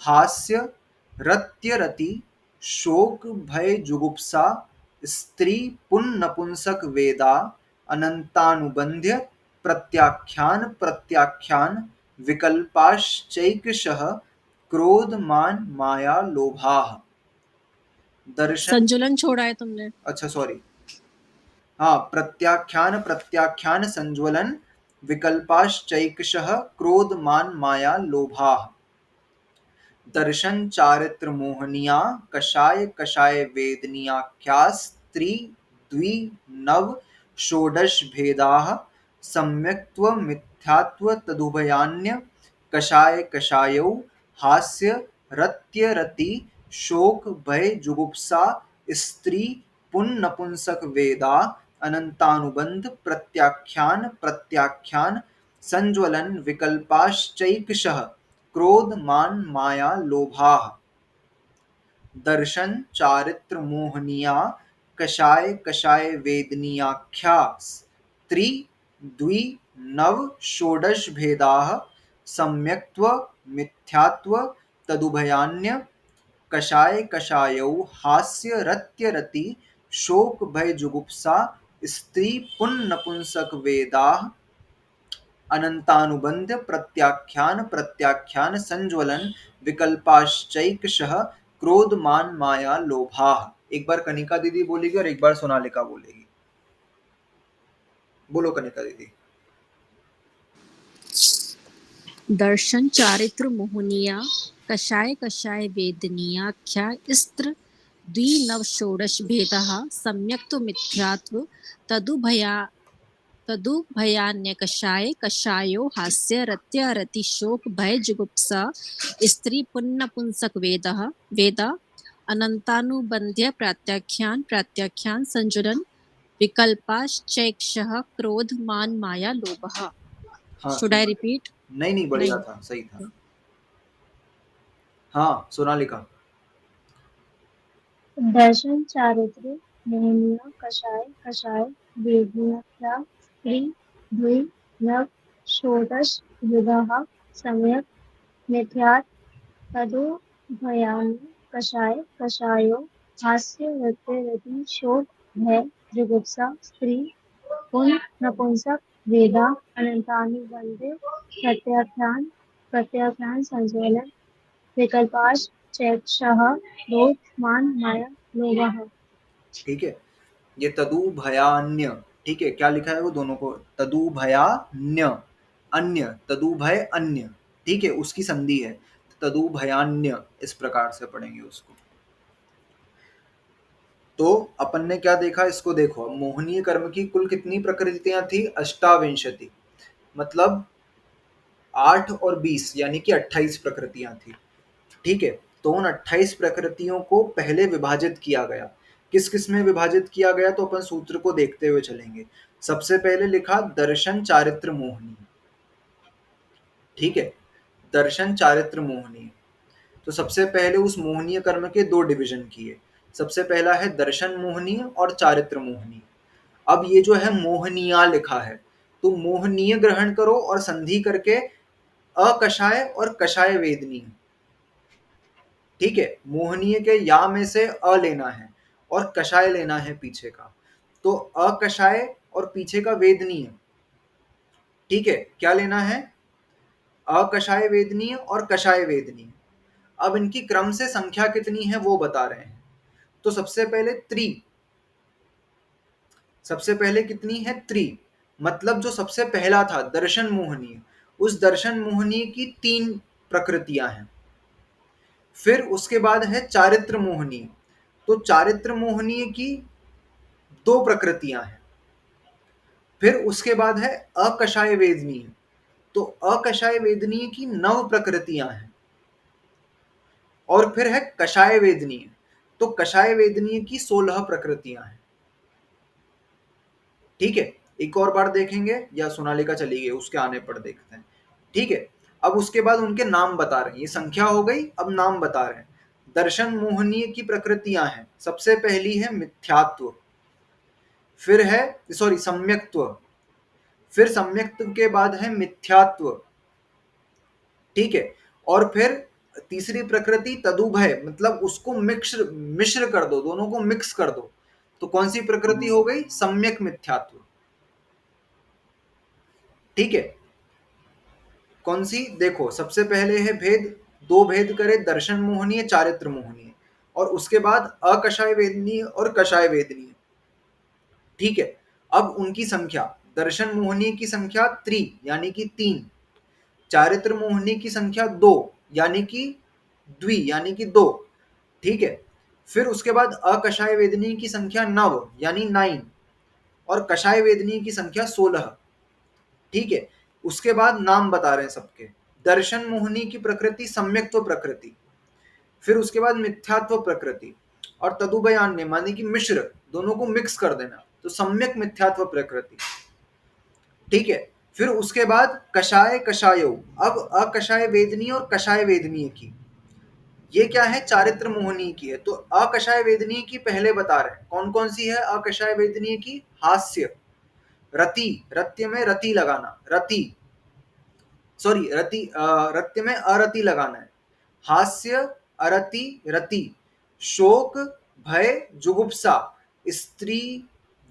हास्य रत्यरति, शोक भय जुगुप्सा, स्त्री पुन नपुंसक वेदा, अनंतानुबंध्य, प्रत्याख्यान प्रत्याख्यान विकल्पाश्चैकशः क्रोध मान माया लोभाः। दर्शन, संजुलन छोड़ा है तुमने। अच्छा सॉरी, हाँ, प्रत्याख्यान प्रत्याख्यान संज्वलन विकल्पाश्चैकशः क्रोध मान माया लोभाः। दर्शन चारित्र मोहनिया कषाय कषाय वेदनियाख्या स्त्री द्वि नव षोडश भेदाः सम्यक्त्व मिथ्यात्व तदुभयान्य कषाय कषायौ हास्य रत्य रति शोक भय जुगुप्सा स्त्री पुन नपुंसक वेदा अनंतानुबंध प्रत्याख्यान प्रत्याख्यान संज्वलन विकल्पाश्चैकशः क्रोध मान माया लोभाः। दर्शन चारित्र मोहनिया कषाय कषाय वेदनियाख्या स्त्री द्वि नव षोडश भेदाः सम्यक्त्व मिथ्यात्व तदुभयान्य कषाय कषायौ हास्य रत्य रति शोक भय जुगुप्सा स्त्री पुन नपुंसक वेदाः अनंतानुबंध प्रत्याख्यान प्रत्याख्यान संज्वलन विकल्पाश्चैकशः क्रोध मान माया लोभाः। एक बार कनिका दीदी बोलेगी और एक बार सोनालिका बोलेगी। बोलो कनिका दीदी। दर्शन चारित्र मोहनिया कषाय कषाय वेदनीयाख्या स्त्र द्विनव षोडश भेदः सम्यक्त्व मिथ्यात्व तदुभया तदुभयान्यकषाय कषायो हास्य रत्य रति शोक भय जुगुप्सा स्त्री पुन्नपुंसक वेद अनंतानुबंध्य प्रत्याख्यान प्रत्याख्यान संजुलन विकल्पाश्चैकशः क्रोध मान माया लोभः। हाँ शुड आई रिपीट? नहीं नहीं, बढ़िया नहीं। था, सही था। हाँ सोनालिका। दर्शन चारित्र मोहनिया कषाय कषाय वेदनीयाख्या स्त्री द्वि नव षोडश भेदाः सम्यक् मिथ्यात् तदुभयान्य कषाय कषायो हास्य रत्य रति शोक भय जुगुप्सा स्त्री पुन नपुंसक वेदा अनंतानुबंधे प्रत्याख्यान प्रत्याख्यान संज्वलन विकल्पाश चैक्षः क्रोध मान माया लोभः। ठीक है, ये तदु भयान्य, ठीक है, क्या लिखा है वो दोनों को, तदु भयान्य, अन्य, तदु भय अन्य, ठीक है, उसकी संधि है, तदु भयान्य, इस प्रकार से पढ़ेंगे उसको। तो अपन ने क्या देखा, इसको देखो, मोहनीय कर्म की कुल कितनी प्रकृतियां थी, अष्टाविंशति, मतलब 8 और 20 यानी कि 28 प्रकृतियां थी। ठीक है, तो उन 28 प्रकृतियों को पहले विभाजित किया गया। किस किस में विभाजित किया गया, तो अपन सूत्र को देखते हुए चलेंगे। सबसे पहले लिखा दर्शन चारित्र मोहनी, ठीक है, दर्शन चारित्र मोहनी। तो सबसे पहले उस मोहनीय कर्म के दो डिवीजन किए। सबसे पहला है दर्शन मोहनीय और चारित्र मोहनीय। अब ये जो है मोहनीया लिखा है, तो मोहनीय ग्रहण करो और संधि करके अकषाय और कषाय वेदनीय, ठीक है, मोहनीय के या में से अ लेना है और कषाय लेना है पीछे का, तो अकषाय और पीछे का वेदनीय, ठीक है, क्या लेना है, अकषाय वेदनीय और कषाय वेदनीय। अब इनकी क्रम से संख्या कितनी है वो बता रहे हैं। तो सबसे पहले त्रि, सबसे पहले कितनी है, त्रि, मतलब जो सबसे पहला था दर्शन मोहनीय, उस दर्शन मोहनीय की 3 प्रकृतियां हैं। फिर उसके बाद है चारित्र मोहनीय, तो चारित्र मोहनीय की 2 प्रकृतियां हैं। फिर उसके बाद है अकषाय वेदनीय, तो अकषाय वेदनीय की 9 प्रकृतियां हैं। और फिर है कषाय वेदनीय, तो कषाय वेदनीय की 16 प्रकृतियां हैं। ठीक है, एक और बार देखेंगे, या सोनालिका चली गई, उसके आने पर देखते हैं। ठीक है, अब उसके बाद उनके नाम बता रहे हैं, ये संख्या हो गई, अब नाम बता रहे हैं। दर्शन मोहनीय की प्रकृतियां हैं, सबसे पहली है मिथ्यात्व, फिर है सॉरी सम्यक्त्व, फिर सम्यक्त्व के बाद है मिथ्यात्व, ठीक है, और फिर तीसरी प्रकृति तदुभय, मतलब उसको मिश्र मिश्र कर दो, दोनों को मिक्स कर दो, तो कौन सी प्रकृति हो गई, सम्यक मिथ्यात्व। ठीक है, कौन सी? देखो सबसे पहले है भेद, दो भेद करे दर्शन मोहनीय चारित्र मोहनीय, और उसके बाद अकषाय वेदनीय और कषाय वेदनीय। ठीक है, अब उनकी संख्या, दर्शन मोहनीय की संख्या 3 यानी कि 3, चारित्र मोहनीय की संख्या 2 यानी कि द्वि यानी कि 2। ठीक है, फिर उसके बाद अकषाय वेदनीय की संख्या 9 यानी 9, और कषाय वेदनीय की संख्या 16। ठीक है, उसके बाद नाम बता रहे हैं सबके। दर्शन मोहनी की प्रकृति सम्यक्त्व प्रकृति, फिर उसके बाद मिथ्यात्व प्रकृति, और तदुभयान्य माने कि मिश्र, दोनों को मिक्स कर देना, तो सम्यक मिथ्यात्व प्रकृति। ठीक है, फिर उसके बाद कषाय कषायो, अब अकषाय वेदनीय और कषाय वेदनीय की, ये क्या है? चारित्र मोहनी की है। तो अकषाय वेदनीय की पहले बता रहे हैं, कौन कौन सी है अकषाय वेदनीय की? हास्य, रति, रत्य में रति लगाना, रति, सॉरी रति, रत्य में अरति लगाना है। हास्य, अरति, रति, शोक, भय, जुगुप्सा, स्त्री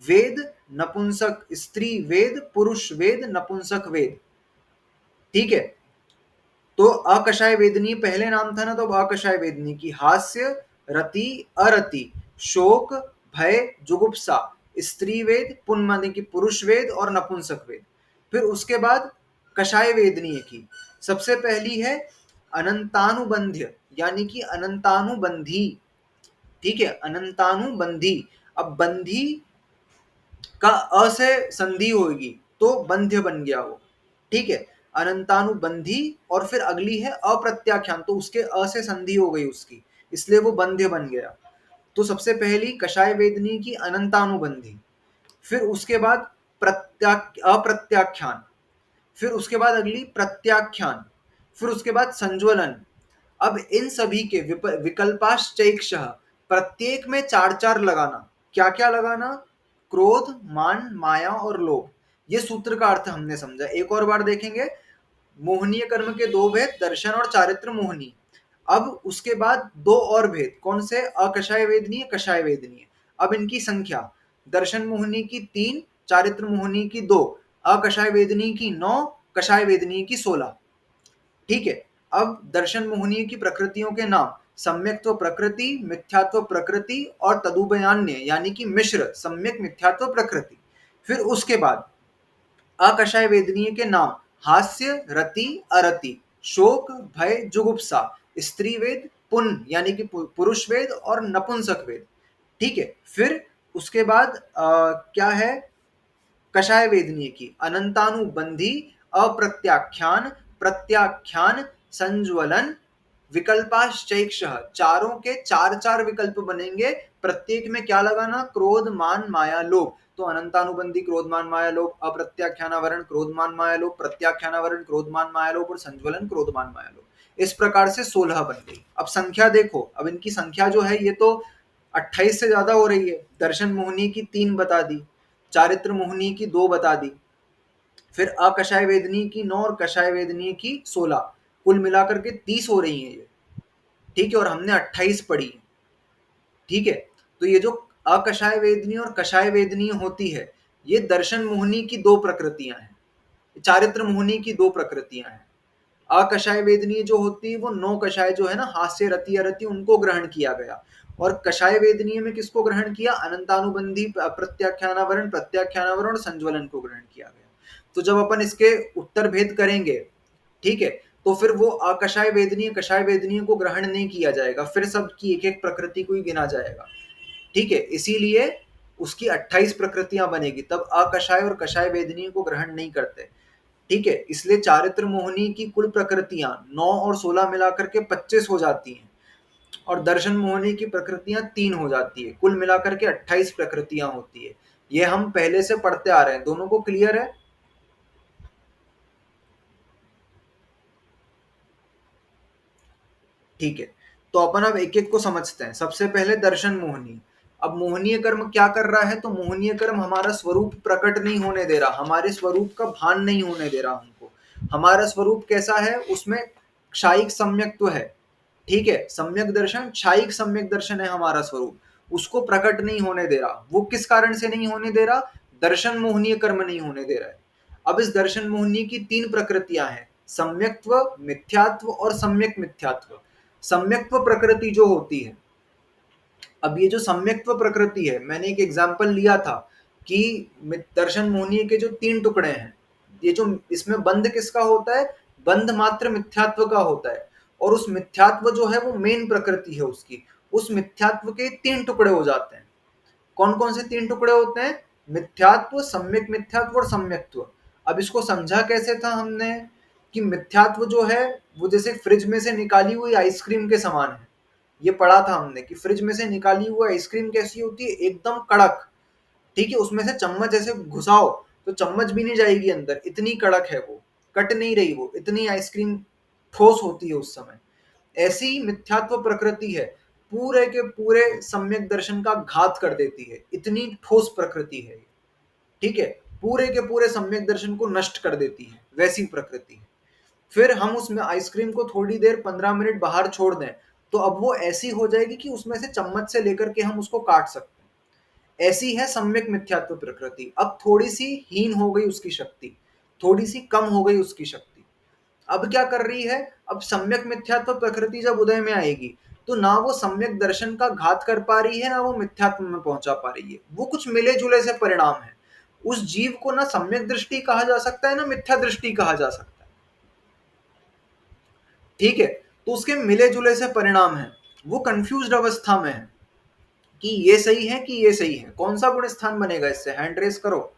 वेद, नपुंसक, स्त्री वेद, पुरुष वेद, नपुंसक वेद। ठीक है, तो अकषाय वेदनी पहले नाम था ना, तो अकषाय वेदनी की हास्य, रति, अरति, शोक, भय, जुगुप्सा, स्त्री वेद, पुनमनि की पुरुष वेद, और नपुंसक वेद। फिर उसके बाद कषाय वेदनीय की सबसे पहली है अनंतानुबंध्य यानी कि अनंतानुबंधी। ठीक है, अनंतानुबंधी, अब बंधी का अ से संधि होगी तो बंध्य बन गया वो। ठीक है, अनंतानुबंधी, और फिर अगली है अप्रत्याख्यान, तो उसके अ से संधि हो गई उसकी, इसलिए वो बंध्य बन गया। तो सबसे पहली कषाय वेदनी की अनंतानुबंधी, फिर उसके बाद अप्रत्याख्यान, फिर उसके बाद अगली प्रत्याख्यान, फिर उसके बाद संज्वलन। अब इन सभी के विकल्पाश्चैक्षः, प्रत्येक में चार चार लगाना। क्या क्या लगाना? क्रोध, मान, माया और लोभ। ये सूत्र का अर्थ हमने समझा, एक और बार देखेंगे। मोहनीय कर्म के दो भेद, दर्शन और चारित्र मोहनी। अब उसके बाद दो और भेद, कौन से? अकषाय वेदनीय, कषाय वेदनीय। अब इनकी संख्या, दर्शन मोहनी की 3, चारित्र मोहनी की 2, अकषाय वेदनीय की 9, कषाय वेदनीय की 16। ठीक है, अब दर्शन मोहनीय की प्रकृतियों के नाम, सम्यक्त्व प्रकृति, मिथ्यात्व प्रकृति, और तदुभयान्य यानी कि मिश्र सम्यक मिथ्यात्व प्रकृति। फिर उसके बाद अकषाय वेदनीय के नाम, हास्य, रति, अरति, शोक, भय, जुगुप्सा, स्त्री वेद, पुन यानी कि पुरुष वेद, और नपुंसक वेद। ठीक है, फिर उसके बाद क्या है? कषाय वेदनीय की अनंतानुबंधी, अप्रत्याख्यान, प्रत्याख्यान, संज्वलन, विकल्पाश्चैक्षः, चारों के चार चार विकल्प बनेंगे। प्रत्येक में क्या लगाना? क्रोध, मान, माया, लोभ। तो अनंतानुबंधी क्रोध मान माया लोभ, अप्रत्याख्यानावरण क्रोध मान माया लोभ, प्रत्याख्यानावरण क्रोध मान माया लोभ, और संज्वलन क्रोध मान माया लोभ। इस प्रकार से 16 बन गई। अब संख्या देखो, अब इनकी संख्या जो है ये तो 28 से ज्यादा हो रही है। दर्शन मोहनी की 3 बता दी, चारित्र मोहनी की 2 बता दी, फिर अकषाय वेदनी की 9 और कषाय वेदनी की 16, कुल मिलाकर के 30 हो रही है ये। ठीक है, और हमने 28 पढ़ी। ठीक है, तो ये जो अकषाय वेदनी और कषाय वेदनी होती है, ये दर्शन मोहनी की 2 प्रकृतियां हैं, चारित्र मोहनी की 2 प्रकृतियां हैं। अकषाय वेदनीय जो होती है वो 9 कषाय जो है ना, हास्य, रति, अरति, उनको ग्रहण किया गया। और कषाय वेदनीय में किसको ग्रहण किया? अनंतानुबंधी, प्रत्याख्यानावरण, प्रत्याख्यानावरण और संज्वलन को ग्रहण किया गया। तो जब अपन इसके उत्तर भेद करेंगे, ठीक है, तो फिर वो अकषाय वेदनीय, कषाय वेदनीय को ग्रहण नहीं किया जाएगा, फिर सबकी एक एक प्रकृति को ही गिना जाएगा। ठीक है, इसीलिए उसकी 28 प्रकृतियां बनेगी, तब अकषाय और कषाय वेदनीय को ग्रहण नहीं करते। ठीक है, इसलिए चारित्र मोहनी की कुल प्रकृतियां 9 और 16 मिलाकर के 25 हो जाती हैं, और दर्शन मोहनी की प्रकृतियां 3 हो जाती है, कुल मिलाकर के 28 प्रकृतियां होती है। ये हम पहले से पढ़ते आ रहे हैं, दोनों को क्लियर है? ठीक है, तो अपन अब एक एक को समझते हैं। सबसे पहले दर्शन मोहनी। अब मोहनीय कर्म क्या कर रहा है? तो मोहनीय कर्म हमारा स्वरूप प्रकट नहीं होने दे रहा, हमारे स्वरूप का भान नहीं होने दे रहा हमको। हमारा स्वरूप कैसा है? उसमें क्षायिक सम्यक्त्व है। ठीक है, सम्यक दर्शन, क्षायिक सम्यक दर्शन है हमारा स्वरूप, उसको प्रकट नहीं होने दे रहा। वो किस कारण से नहीं होने दे रहा? दर्शन मोहनीय कर्म नहीं होने दे रहा है। अब इस दर्शन मोहिनी की 3 प्रकृतियां हैं, सम्यक्त्व, मिथ्यात्व और सम्यक मिथ्यात्व। सम्यक्त्व प्रकृति जो होती है, अब ये जो सम्यक्त्व प्रकृति है, मैंने एक एग्जाम्पल लिया था कि दर्शन मोहिनी के जो 3 टुकड़े हैं, ये जो इसमें बंध किसका होता है, बंध मात्र मिथ्यात्व का होता है, और उस मिथ्यात्व जो है वो मेन प्रकृति है उसकी, उस मिथ्यात्व के 3 टुकड़े हो जाते हैं। कौन कौन से 3 टुकड़े होते हैं, मिथ्यात्व, सम्यक मिथ्यात्व और सम्यक्त्व। अब इसको समझा कैसे था हमने कि मिथ्यात्व जो है वो जैसे फ्रिज में से निकाली हुई आइसक्रीम के समान है। ये पढ़ा था हमने कि फ्रिज में से निकाली हुई आइसक्रीम कैसी होती है, एकदम कड़क, ठीक है, उसमें से चम्मच ऐसे घुसाओ तो चम्मच भी नहीं जाएगी अंदर, इतनी कड़क है वो, कट नहीं रही वो, इतनी आइसक्रीम ठोस होती है उस समय। ऐसी मिथ्यात्व प्रकृति है, पूरे के पूरे सम्यक दर्शन का घात कर देती है, इतनी ठोस प्रकृति है, ठीक है, पूरे के पूरे सम्यक दर्शन को नष्ट कर देती है, वैसी प्रकृति है। फिर हम उसमें आइसक्रीम को थोड़ी देर 15 मिनट बाहर छोड़ दें तो अब वो ऐसी हो जाएगी कि उसमें से चम्मच से लेकर के हम उसको काट सकते हैं। ऐसी है सम्यक मिथ्यात्व प्रकृति। अब थोड़ी सी हीन हो गई उसकी शक्ति, थोड़ी सी कम हो गई उसकी शक्ति। अब क्या कर रही है, अब सम्यक मिथ्यात्व प्रकृति जब उदय में आएगी तो ना वो सम्यक दर्शन का घात कर पा रही है, ना वो मिथ्यात्व में पहुंचा पा रही है, वो कुछ मिले जुले से परिणाम है। उस जीव को ना सम्यक दृष्टि कहा जा सकता है ना मिथ्या दृष्टि कहा जा सकता है, ठीक है, तो उसके मिले जुले से परिणाम है, वो कंफ्यूज्ड अवस्था में है कि ये सही है कि ये सही है, कौन सा गुण स्थान बनेगा इससे, हैंड रेस करो।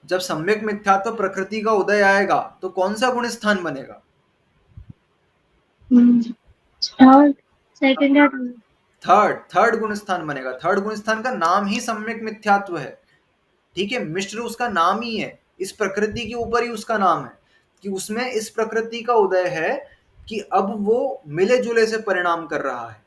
जब सम्यक मिथ्यात्व प्रकृति का उदय आएगा तो कौन सा गुण स्थान बनेगा, थर्ड, सेकंड या थर्ड गुण स्थान बनेगा। थर्ड गुण स्थान का नाम ही सम्यक मिथ्यात्व है, ठीक है, मिश्र उसका नाम ही है, इस प्रकृति के ऊपर ही उसका नाम है कि उसमें इस प्रकृति का उदय है कि अब वो मिले जुले से परिणाम कर रहा है,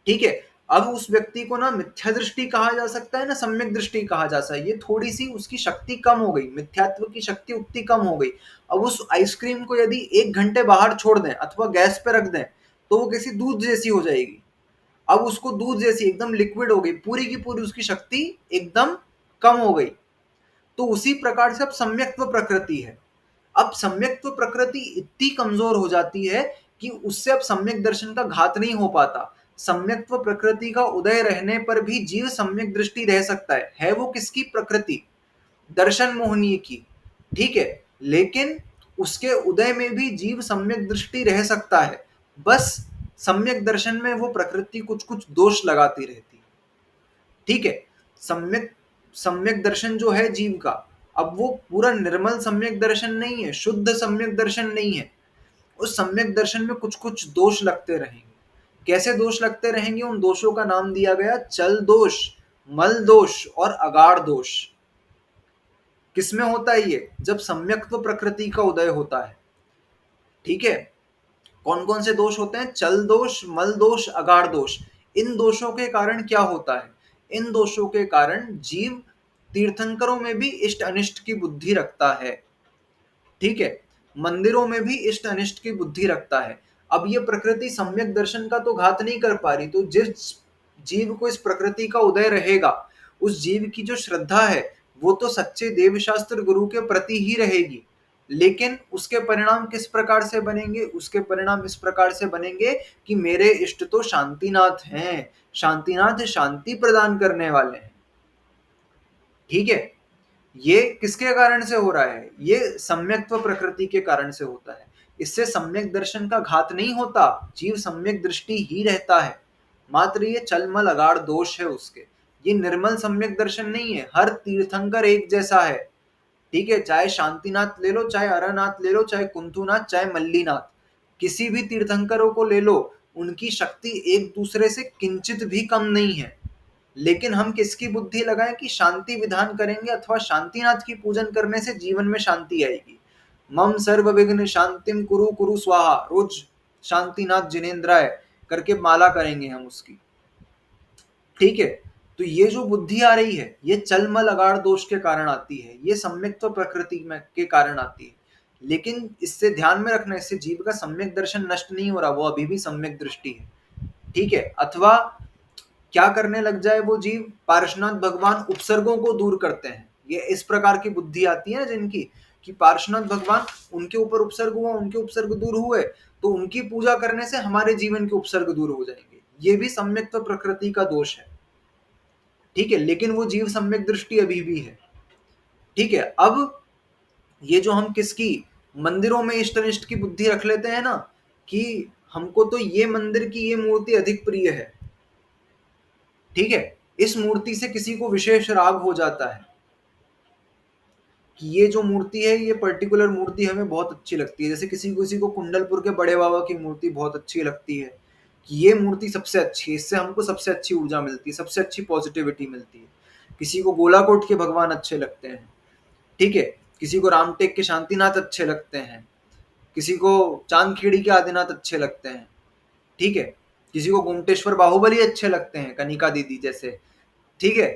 ठीक है। अब उस व्यक्ति को ना मिथ्या दृष्टि कहा जा सकता है ना सम्यक दृष्टि कहा जा सकता है, ये थोड़ी सी उसकी शक्ति कम हो गई, मिथ्यात्व की शक्ति उतनी कम हो गई। अब उस आइसक्रीम को यदि 1 घंटे बाहर छोड़ दें अथवा गैस पे रख दें तो वो किसी दूध जैसी हो जाएगी। अब उसको दूध जैसी एकदम लिक्विड हो गई, पूरी की पूरी उसकी शक्ति एकदम कम हो गई। तो उसी प्रकार से अब सम्यक्त्व प्रकृति है, अब सम्यक्त्व प्रकृति इतनी कमजोर हो जाती है कि उससे अब सम्यक दर्शन का घात नहीं हो पाता। सम्यक्त्व प्रकृति का उदय रहने पर भी जीव सम्यक दृष्टि रह सकता है वो किसकी प्रकृति, दर्शन मोहनीय की, ठीक है, लेकिन उसके उदय में भी जीव सम्यक दृष्टि रह सकता है, बस सम्यक दर्शन में वो प्रकृति कुछ कुछ दोष लगाती रहती है, ठीक है। सम्यक सम्यक दर्शन जो है जीव का, अब वो पूरा निर्मल सम्यक दर्शन नहीं है, शुद्ध सम्यक दर्शन नहीं है, उस सम्यक दर्शन में कुछ कुछ दोष लगते रहेंगे। कैसे दोष लगते रहेंगे, उन दोषों का नाम दिया गया चल दोष, मल दोष और अगाढ़ दोष। किसमें होता है ये, जब सम्यक्त्व प्रकृति का उदय होता है, ठीक है। कौन कौन से दोष होते हैं, चल दोष, मल दोष, अगाढ़ दोष। इन दोषों के कारण क्या होता है, इन दोषों के कारण जीव तीर्थंकरों में भी इष्ट अनिष्ट की बुद्धि रखता है, ठीक है, मंदिरों में भी इष्ट अनिष्ट की बुद्धि रखता है। अब ये प्रकृति सम्यक दर्शन का तो घात नहीं कर पा रही, तो जिस जीव को इस प्रकृति का उदय रहेगा उस जीव की जो श्रद्धा है वो तो सच्चे देवशास्त्र गुरु के प्रति ही रहेगी, लेकिन उसके परिणाम किस प्रकार से बनेंगे, उसके परिणाम इस प्रकार से बनेंगे कि मेरे इष्ट तो शांतिनाथ हैं, शांतिनाथ शांति प्रदान करने वाले हैं, ठीक है। ये किसके कारण से हो रहा है, ये सम्यक्त्व प्रकृति के कारण से होता है। इससे सम्यक दर्शन का घात नहीं होता, जीव सम्यक दृष्टि ही रहता है, मात्र ये चलमल अगाढ़ दोष है उसके। ये निर्मल सम्यक दर्शन नहीं है, हर तीर्थंकर एक जैसा है, ठीक है, चाहे शांतिनाथ ले लो, चाहे अरनाथ ले लो, चाहे कुंथुनाथ, चाहे मल्लीनाथ, किसी भी तीर्थंकरों को ले लो, उनकी शक्ति एक दूसरे से किंचित भी कम नहीं है। लेकिन हम किसकी बुद्धि लगाएं कि शांति विधान करेंगे अथवा शांतिनाथ की पूजन करने से जीवन में शांति आएगी। मम सर्व विघ्न शांतिम कुरु कुरु स्वाहा, रोज शांतिनाथ जिनेन्द्राय करके माला करेंगे हम उसकी, ठीक है। तो ये जो बुद्धि आ रही है ये चलमल अगाढ़ दोष के कारण आती है, ये सम्यक्त्व प्रकृति में के कारण आती है। लेकिन इससे ध्यान में रखना, इससे जीव का सम्यक दर्शन नष्ट नहीं हो रहा, वो अभी भी सम्यक दृष्टि है, ठीक है। अथवा क्या करने लग जाए वो जीव, पार्श्वनाथ भगवान उपसर्गों को दूर करते हैं। ये इस प्रकार की बुद्धि आती है जिनकी, कि पार्श्वनाथ भगवान, उनके ऊपर उपसर्ग हुआ, उनके उपसर्ग दूर हुए, तो उनकी पूजा करने से हमारे जीवन के उपसर्ग दूर हो जाएंगे। ये भी सम्यक्त्व प्रकृति का दोष है, ठीक है, लेकिन वो जीव सम्यक दृष्टि अभी भी है, ठीक है। अब ये जो हम किसकी, मंदिरों में इष्ट अनिष्ट की बुद्धि रख लेते हैं ना, कि हमको तो ये मंदिर की ये मूर्ति अधिक प्रिय है, ठीक है, इस मूर्ति से किसी को विशेष राग हो जाता है, कि ये जो मूर्ति है, ये पर्टिकुलर मूर्ति हमें बहुत अच्छी लगती है। जैसे किसी को कुंडलपुर के बड़े बाबा की मूर्ति बहुत अच्छी लगती है, कि ये मूर्ति सबसे अच्छी है, इससे हमको सबसे अच्छी ऊर्जा मिलती है, सबसे अच्छी पॉजिटिविटी मिलती है। किसी को गोलाकोट के भगवान अच्छे लगते हैं, ठीक है, किसी को रामटेक के शांतिनाथ अच्छे लगते हैं, किसी को चांदखेड़ी के आदिनाथ अच्छे लगते हैं, ठीक है, किसी को गोमटेश्वर बाहुबली अच्छे लगते हैं, कनिका दीदी जैसे, ठीक है।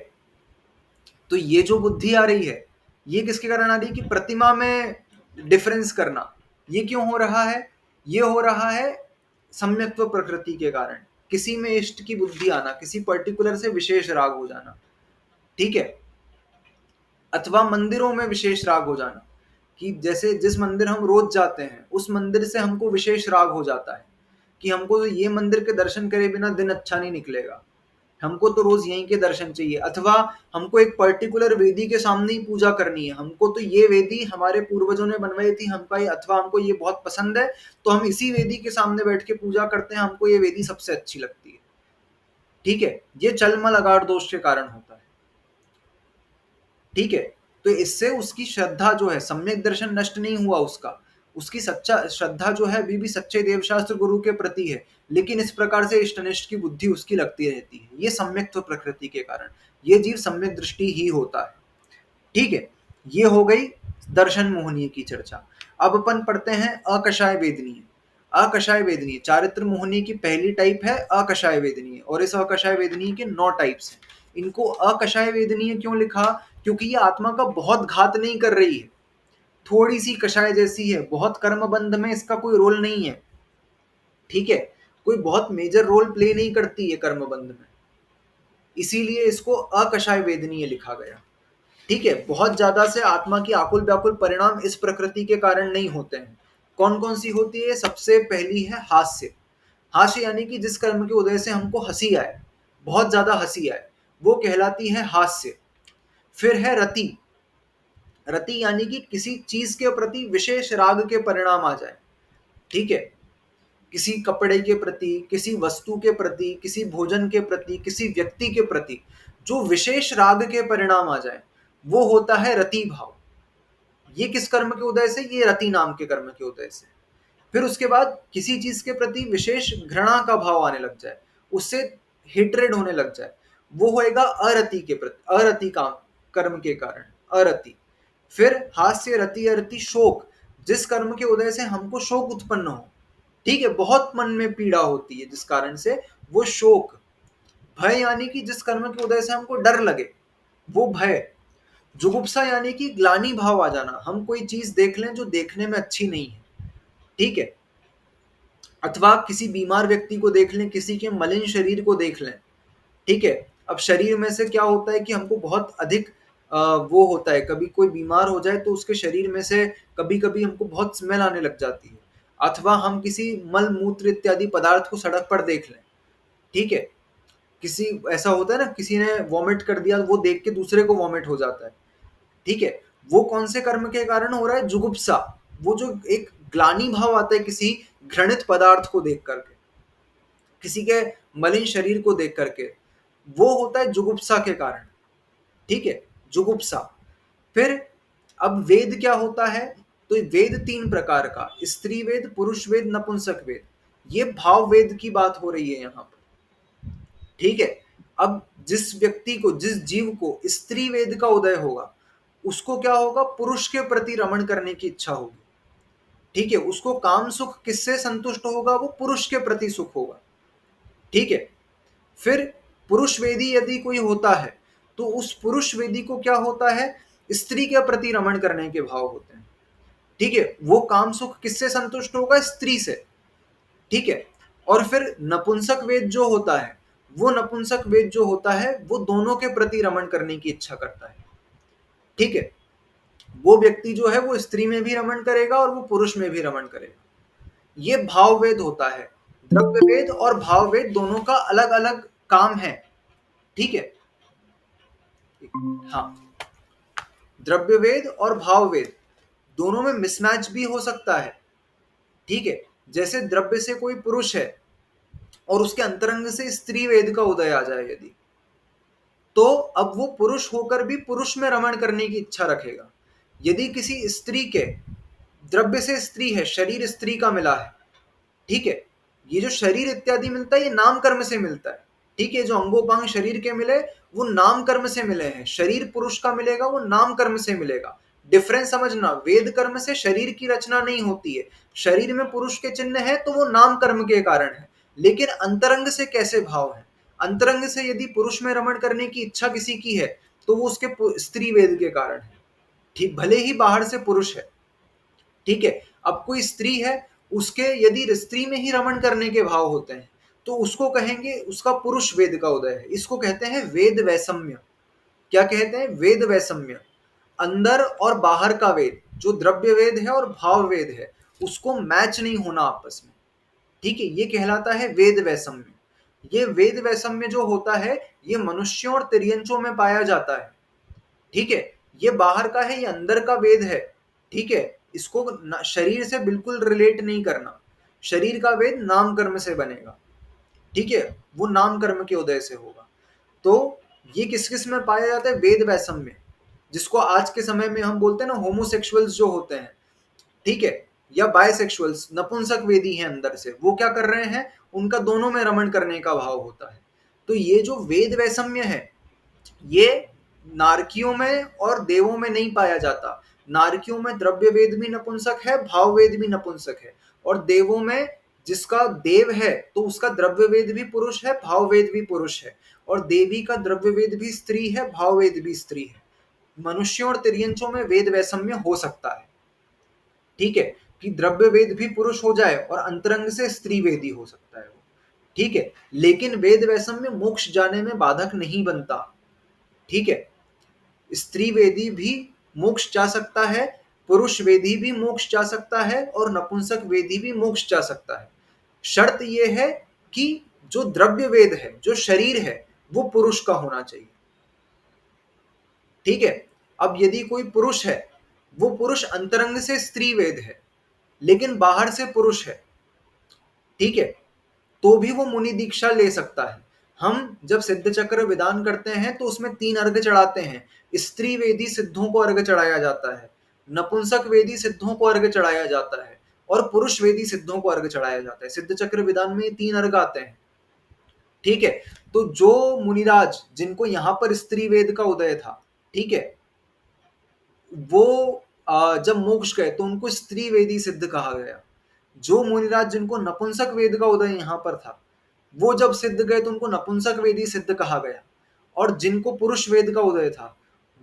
तो ये जो बुद्धि आ रही है, ये किसके कारण आ रही है, कि प्रतिमा में डिफरेंस करना। ये क्यों हो रहा है, ये हो रहा है सम्यक्त्व प्रकृति के कारण, किसी में इष्ट की बुद्धि आना, किसी पर्टिकुलर से विशेष राग हो जाना, ठीक है, अथवा मंदिरों में विशेष राग हो जाना, कि जैसे जिस मंदिर हम रोज जाते हैं, उस मंदिर से हमको विशेष राग हो जाता है, कि हमको तो ये मंदिर के दर्शन करे बिना दिन अच्छा नहीं निकलेगा, हमको तो रोज यहीं के दर्शन चाहिए, अथवा हमको एक पर्टिकुलर वेदी के सामने ही पूजा करनी है, हमको तो ये वेदी हमारे पूर्वजों ने बनवाई थी, अथवा हमको ये बहुत पसंद है, तो हम इसी वेदी के सामने बैठ के पूजा करते हैं, हमको ये वेदी सबसे अच्छी लगती है, ठीक है। ये चलमल अगाढ़ दोष के कारण होता है, ठीक है। तो इससे उसकी श्रद्धा जो है, सम्यक दर्शन नष्ट नहीं हुआ उसका, उसकी सच्चा श्रद्धा जो है अभी भी सच्चे देवशास्त्र गुरु के प्रति है, लेकिन इस प्रकार से इष्टनिष्ठ की बुद्धि उसकी लगती रहती है, ये सम्यक्त्व प्रकृति के कारण, ये जीव सम्यक दृष्टि ही होता है, ठीक है। ये हो गई दर्शन मोहनीय की चर्चा। अब अपन पढ़ते हैं अकषाय वेदनीय। अकषाय वेदनीय चारित्र मोहनी की पहली टाइप है अकषाय वेदनीय, और इस अकषाय वेदनीय के 9 टाइप्स हैं। इनको अकषाय वेदनीय क्यों लिखा, क्योंकि ये आत्मा का बहुत घात नहीं कर रही है, थोड़ी सी कषाय जैसी है, बहुत कर्म बंध में इसका कोई रोल नहीं है, ठीक है, कोई बहुत मेजर रोल प्ले नहीं करती है कर्म बंध में, इसीलिए इसको अकषाय वेदनीय लिखा गया, ठीक है। बहुत ज्यादा से आत्मा की आकुल व्याकुल परिणाम इस प्रकृति के कारण नहीं होते हैं। कौन कौन सी होती है, सबसे पहली है हास्य। हास्य यानी कि जिस कर्म के उदय से हमको हंसी आए, बहुत ज्यादा हंसी आए, वो कहलाती है हास्य। फिर है रति। रति यानी कि किसी चीज के प्रति विशेष राग के परिणाम आ जाए, ठीक है, किसी कपड़े के प्रति, किसी वस्तु के प्रति, किसी भोजन के प्रति, किसी व्यक्ति के प्रति जो विशेष राग के परिणाम आ जाए, वो होता है रति भाव। ये किस कर्म के उदय से, ये रति नाम के कर्म के उदय से। फिर उसके बाद किसी चीज के प्रति विशेष घृणा का भाव आने लग जाए, उससे हेट्रेड होने लग जाए, वो होएगा अरति के प्रति, अरति काम कर्म के कारण, अरति। फिर हास्य, रति, अरति, शोक, जिस कर्म के उदय से हमको शोक उत्पन्न हो, ठीक है, बहुत मन में पीड़ा होती है जिस कारण से, वो शोक। भय यानी कि जिस कर्म के उदय से हमको डर लगे, वो भय। जुगुप्सा यानी कि ग्लानि भाव आ जाना, हम कोई चीज देख लें जो देखने में अच्छी नहीं है, ठीक है, अथवा किसी बीमार व्यक्ति को देख लें, किसी के मलिन शरीर को देख लें, ठीक है। अब शरीर में से क्या होता है कि हमको बहुत अधिक वो होता है, कभी कोई बीमार हो जाए तो उसके शरीर में से कभी कभी हमको बहुत स्मेल आने लग जाती है, अथवा हम किसी मल मूत्र इत्यादि पदार्थ को सड़क पर देख लें, ठीक है, किसी ऐसा होता है ना, किसी ने वॉमिट कर दिया, वो देख के दूसरे को वॉमिट हो जाता है, ठीक है, वो कौन से कर्म के कारण हो रहा है, जुगुप्सा। वो जो एक ग्लानि भाव आता है किसी घृणित पदार्थ को देख करके, किसी के मलिन शरीर को देख करके, वो होता है जुगुप्सा के कारण, ठीक है, जुगुप्सा। फिर अब वेद क्या होता है, तो वेद 3 प्रकार का, स्त्री वेद, पुरुष वेद, नपुंसक वेद, ये भाव वेद की बात हो रही है यहाँ पर, ठीक है। अब जिस व्यक्ति को, जिस जीव को स्त्री वेद का उदय होगा, उसको क्या होगा, पुरुष के प्रति रमण करने की इच्छा होगी, ठीक है, उसको काम सुख किससे संतुष्ट होगा, वो पुरुष के प्रति सुख होगा, ठीक है। फिर पुरुष वेदी यदि कोई होता है, तो उस पुरुष वेदी को क्या होता है, स्त्री के प्रति रमण करने के भाव होते हैं, ठीक है, वो काम सुख किससे संतुष्ट होगा, स्त्री से, ठीक है। और फिर नपुंसक वेद जो होता है, वो नपुंसक वेद जो होता है वो दोनों के प्रति रमण करने की इच्छा करता है। ठीक है, वो व्यक्ति जो है वो स्त्री में भी रमण करेगा और वो पुरुष में भी रमण करेगा। ये भाव वेद होता है। द्रव्य वेद और भाव वेद दोनों का अलग अलग काम है। ठीक है, हाँ, द्रव्य वेद और भाव वेद दोनों में मिसमैच भी हो सकता है। ठीक है, जैसे द्रव्य से कोई पुरुष है और उसके अंतरंग से स्त्री वेद का उदय आ जाए यदि, तो अब वो पुरुष होकर भी पुरुष में रमण करने की इच्छा रखेगा। यदि किसी स्त्री के द्रव्य से स्त्री है, शरीर स्त्री का मिला है, ठीक है, ये जो शरीर इत्यादि मिलता है ये नाम कर्म से मिलता है। ठीक है, जो अंगोपांग शरीर के मिले वो नाम कर्म से मिले हैं। शरीर पुरुष का मिलेगा वो नाम कर्म से मिलेगा। डिफरेंस समझना, वेद कर्म से शरीर की रचना नहीं होती है। शरीर में पुरुष के चिन्ह है तो वो नाम कर्म के कारण है, लेकिन अंतरंग से कैसे भाव है। अंतरंग से यदि पुरुष में रमण करने की इच्छा किसी की है तो वो उसके स्त्री वेद के कारण है। ठीक, भले ही बाहर से पुरुष है। ठीक है, अब कोई स्त्री है, उसके यदि स्त्री में ही रमण करने के भाव होते हैं तो उसको कहेंगे उसका पुरुष वेद का उदय है। इसको कहते हैं वेद वैषम्य। क्या कहते हैं? वेद वैषम्य। अंदर और बाहर का वेद, जो द्रव्य वेद है और भाव वेद है, उसको मैच नहीं होना आपस में। ठीक है, ये कहलाता है वेद वैषम्य। ये वेद वैषम्य जो होता है ये मनुष्यों और तिर्यंचों में पाया जाता है। ठीक है, ये बाहर का है, ये अंदर का वेद है। ठीक है, इसको शरीर से बिल्कुल रिलेट नहीं करना। शरीर का वेद नाम कर्म से बनेगा। ठीक है, वो नाम कर्म के उदय से होगा। तो ये किस किस में पाया जाता है? वेद वैषम्य, जिसको आज के समय में हम बोलते हैं ना होमोसेक्सुअल्स जो होते हैं, ठीक है, या बायसेक्सुअल्स, नपुंसक वेदी हैं अंदर से, वो क्या कर रहे हैं? उनका दोनों में रमण करने का भाव होता है। तो ये जो वेद वैषम्य है ये नारकियों में और देवों में नहीं पाया जाता। नारकियों में द्रव्य वेद भी नपुंसक है, भाव वेद भी नपुंसक है, और देवों में जिसका देव है तो उसका द्रव्य वेद भी पुरुष है, भाव वेद भी पुरुष है, और देवी का द्रव्य वेद भी स्त्री है, भाव वेद भी स्त्री है। मनुष्यों और तिर्यंचों में वेद वैषम्य हो सकता है। ठीक है, कि द्रव्य वेद भी पुरुष हो जाए और अंतरंग से स्त्री वेदी हो सकता है वो। ठीक है, लेकिन वेद वैषम्य मोक्ष जाने में बाधक नहीं बनता। ठीक है, स्त्री वेदी भी मोक्ष जा सकता है, पुरुष वेदी भी मोक्ष जा सकता है, और नपुंसक वेदी भी मोक्ष जा सकता है। शर्त यह है कि जो द्रव्य वेद है, जो शरीर है, वो पुरुष का होना चाहिए। ठीक है, अब यदि कोई पुरुष है, वो पुरुष अंतरंग से स्त्री वेद है लेकिन बाहर से पुरुष है, ठीक है, तो भी वो मुनि दीक्षा ले सकता है। हम जब सिद्ध चक्र विधान करते हैं तो उसमें 3 अर्घ चढ़ाते हैं। स्त्री वेदी सिद्धों को अर्घ चढ़ाया जाता है, नपुंसक वेदी सिद्धों को अर्घ चढ़ाया जाता है, और पुरुष वेदी सिद्धों को अर्घ चढ़ाया जाता है। सिद्ध चक्र विधान में 3 अर्घ आते हैं। ठीक है, तो जो मुनिराज जिनको यहाँ पर स्त्री वेद का उदय था, ठीक है, वो जब मोक्ष गए तो उनको स्त्री वेदी सिद्ध कहा गया। जो मुनिराज जिनको नपुंसक वेद का उदय यहाँ पर था, वो जब सिद्ध गए तो उनको नपुंसक वेदी सिद्ध कहा गया, और जिनको पुरुष वेद का उदय था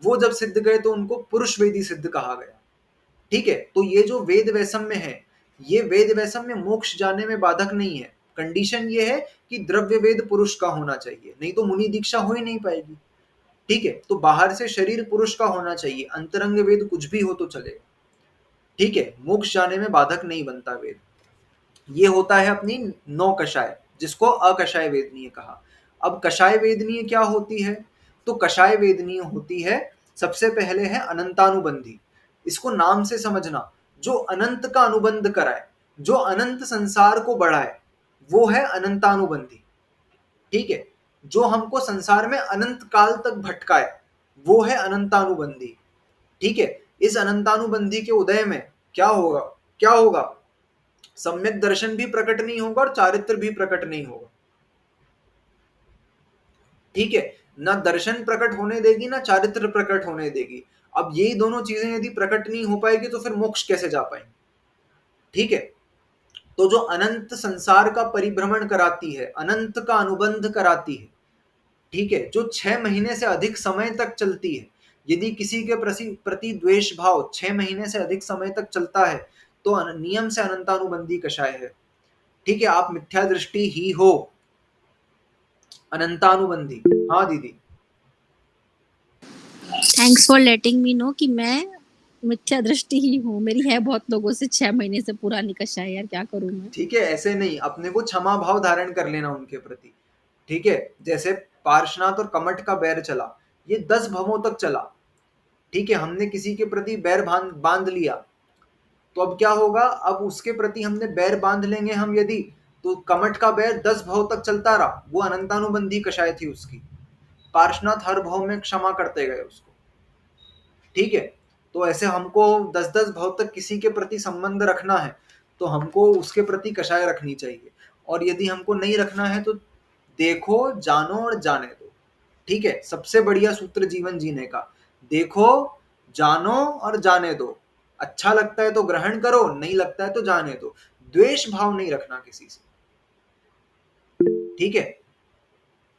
वो जब सिद्ध गए तो उनको पुरुष वेदी सिद्ध कहा गया। ठीक है, तो ये जो वेद वैषम्य है, ये वेद वैषम्य मोक्ष जाने में बाधक नहीं है। कंडीशन ये है कि द्रव्य वेद पुरुष का होना चाहिए, नहीं तो मुनि दीक्षा हो ही नहीं पाएगी। ठीक है, तो बाहर से शरीर पुरुष का होना चाहिए, अंतरंग वेद कुछ भी हो तो चलेगा। ठीक है, मोक्ष जाने में बाधक नहीं बनता वेद। ये होता है अपनी 9 कषाय, जिसको अकषाय वेदनीय कहा। अब कषाय वेदनीय क्या होती है? तो कषाय वेदनीय होती है, सबसे पहले है अनंतानुबंधी। इसको नाम से समझना, जो अनंत का अनुबंध कराए, जो अनंत संसार को बढ़ाए, वो है अनंतानुबंधी। ठीक है, जो हमको संसार में अनंत काल तक भटकाए, वो है अनंतानुबंधी। ठीक है, इस अनंतानुबंधी के उदय में क्या होगा? क्या होगा? सम्यक दर्शन भी प्रकट नहीं होगा और चारित्र भी प्रकट नहीं होगा। ठीक है, ना दर्शन प्रकट होने देगी ना चारित्र प्रकट होने देगी। अब यही दोनों चीजें यदि प्रकट नहीं हो पाएगी तो फिर मोक्ष कैसे जा पाएंगे? ठीक है, तो जो अनंत संसार का परिभ्रमण कराती है, अनंत का अनुबंध कराती है, ठीक है, जो 6 महीने से अधिक समय तक चलती है, यदि किसी के प्रति द्वेष भाव 6 महीने से अधिक समय तक चलता है तो नियम से अनंतानुबंधी कषाय है। ठीक है, आप मिथ्या दृष्टि ही हो, अनंतानुबंधी। हाँ दीदी। Thanks for letting me know कि मैं मिथ्या दृष्टि ही हूँ। मेरी है बहुत लोगों से 6 महीने से पुरानी कषाय, यार क्या करूँ मैं? ठीक है, ऐसे नहीं, अपने को क्षमा भाव धारण कर लेना उनके प्रति। ठीक है, जैसे पार्शनाथ और कमठ का बैर चला, ये 10 भवों तक चला। ठीक है, हमने किसी के प्रति बैर बांध लिया, तो अब क्या होगा, अब उसके प्रति हमने बैर बांध लेंगे हम यदि, तो कमठ का बैर 10 भव तक चलता रहा, वो अनंतानुबंधी कषाय थी उसकी। पार्शनाथ हर भव में क्षमा करते गए उसको। ठीक है, तो ऐसे हमको 10-10 भव तक किसी के प्रति संबंध रखना है, तो हमको उसके प्रति कषाय रखनी चाहिए। और यदि हमको नहीं रखना है तो देखो, जानो और जाने दो। ठीक है, सबसे बढ़िया सूत्र जीवन जीने का, देखो, जानो और जाने दो। अच्छा लगता है तो ग्रहण करो, नहीं लगता है तो जाने दो। द्वेष भाव नहीं रखना किसी से। ठीक है,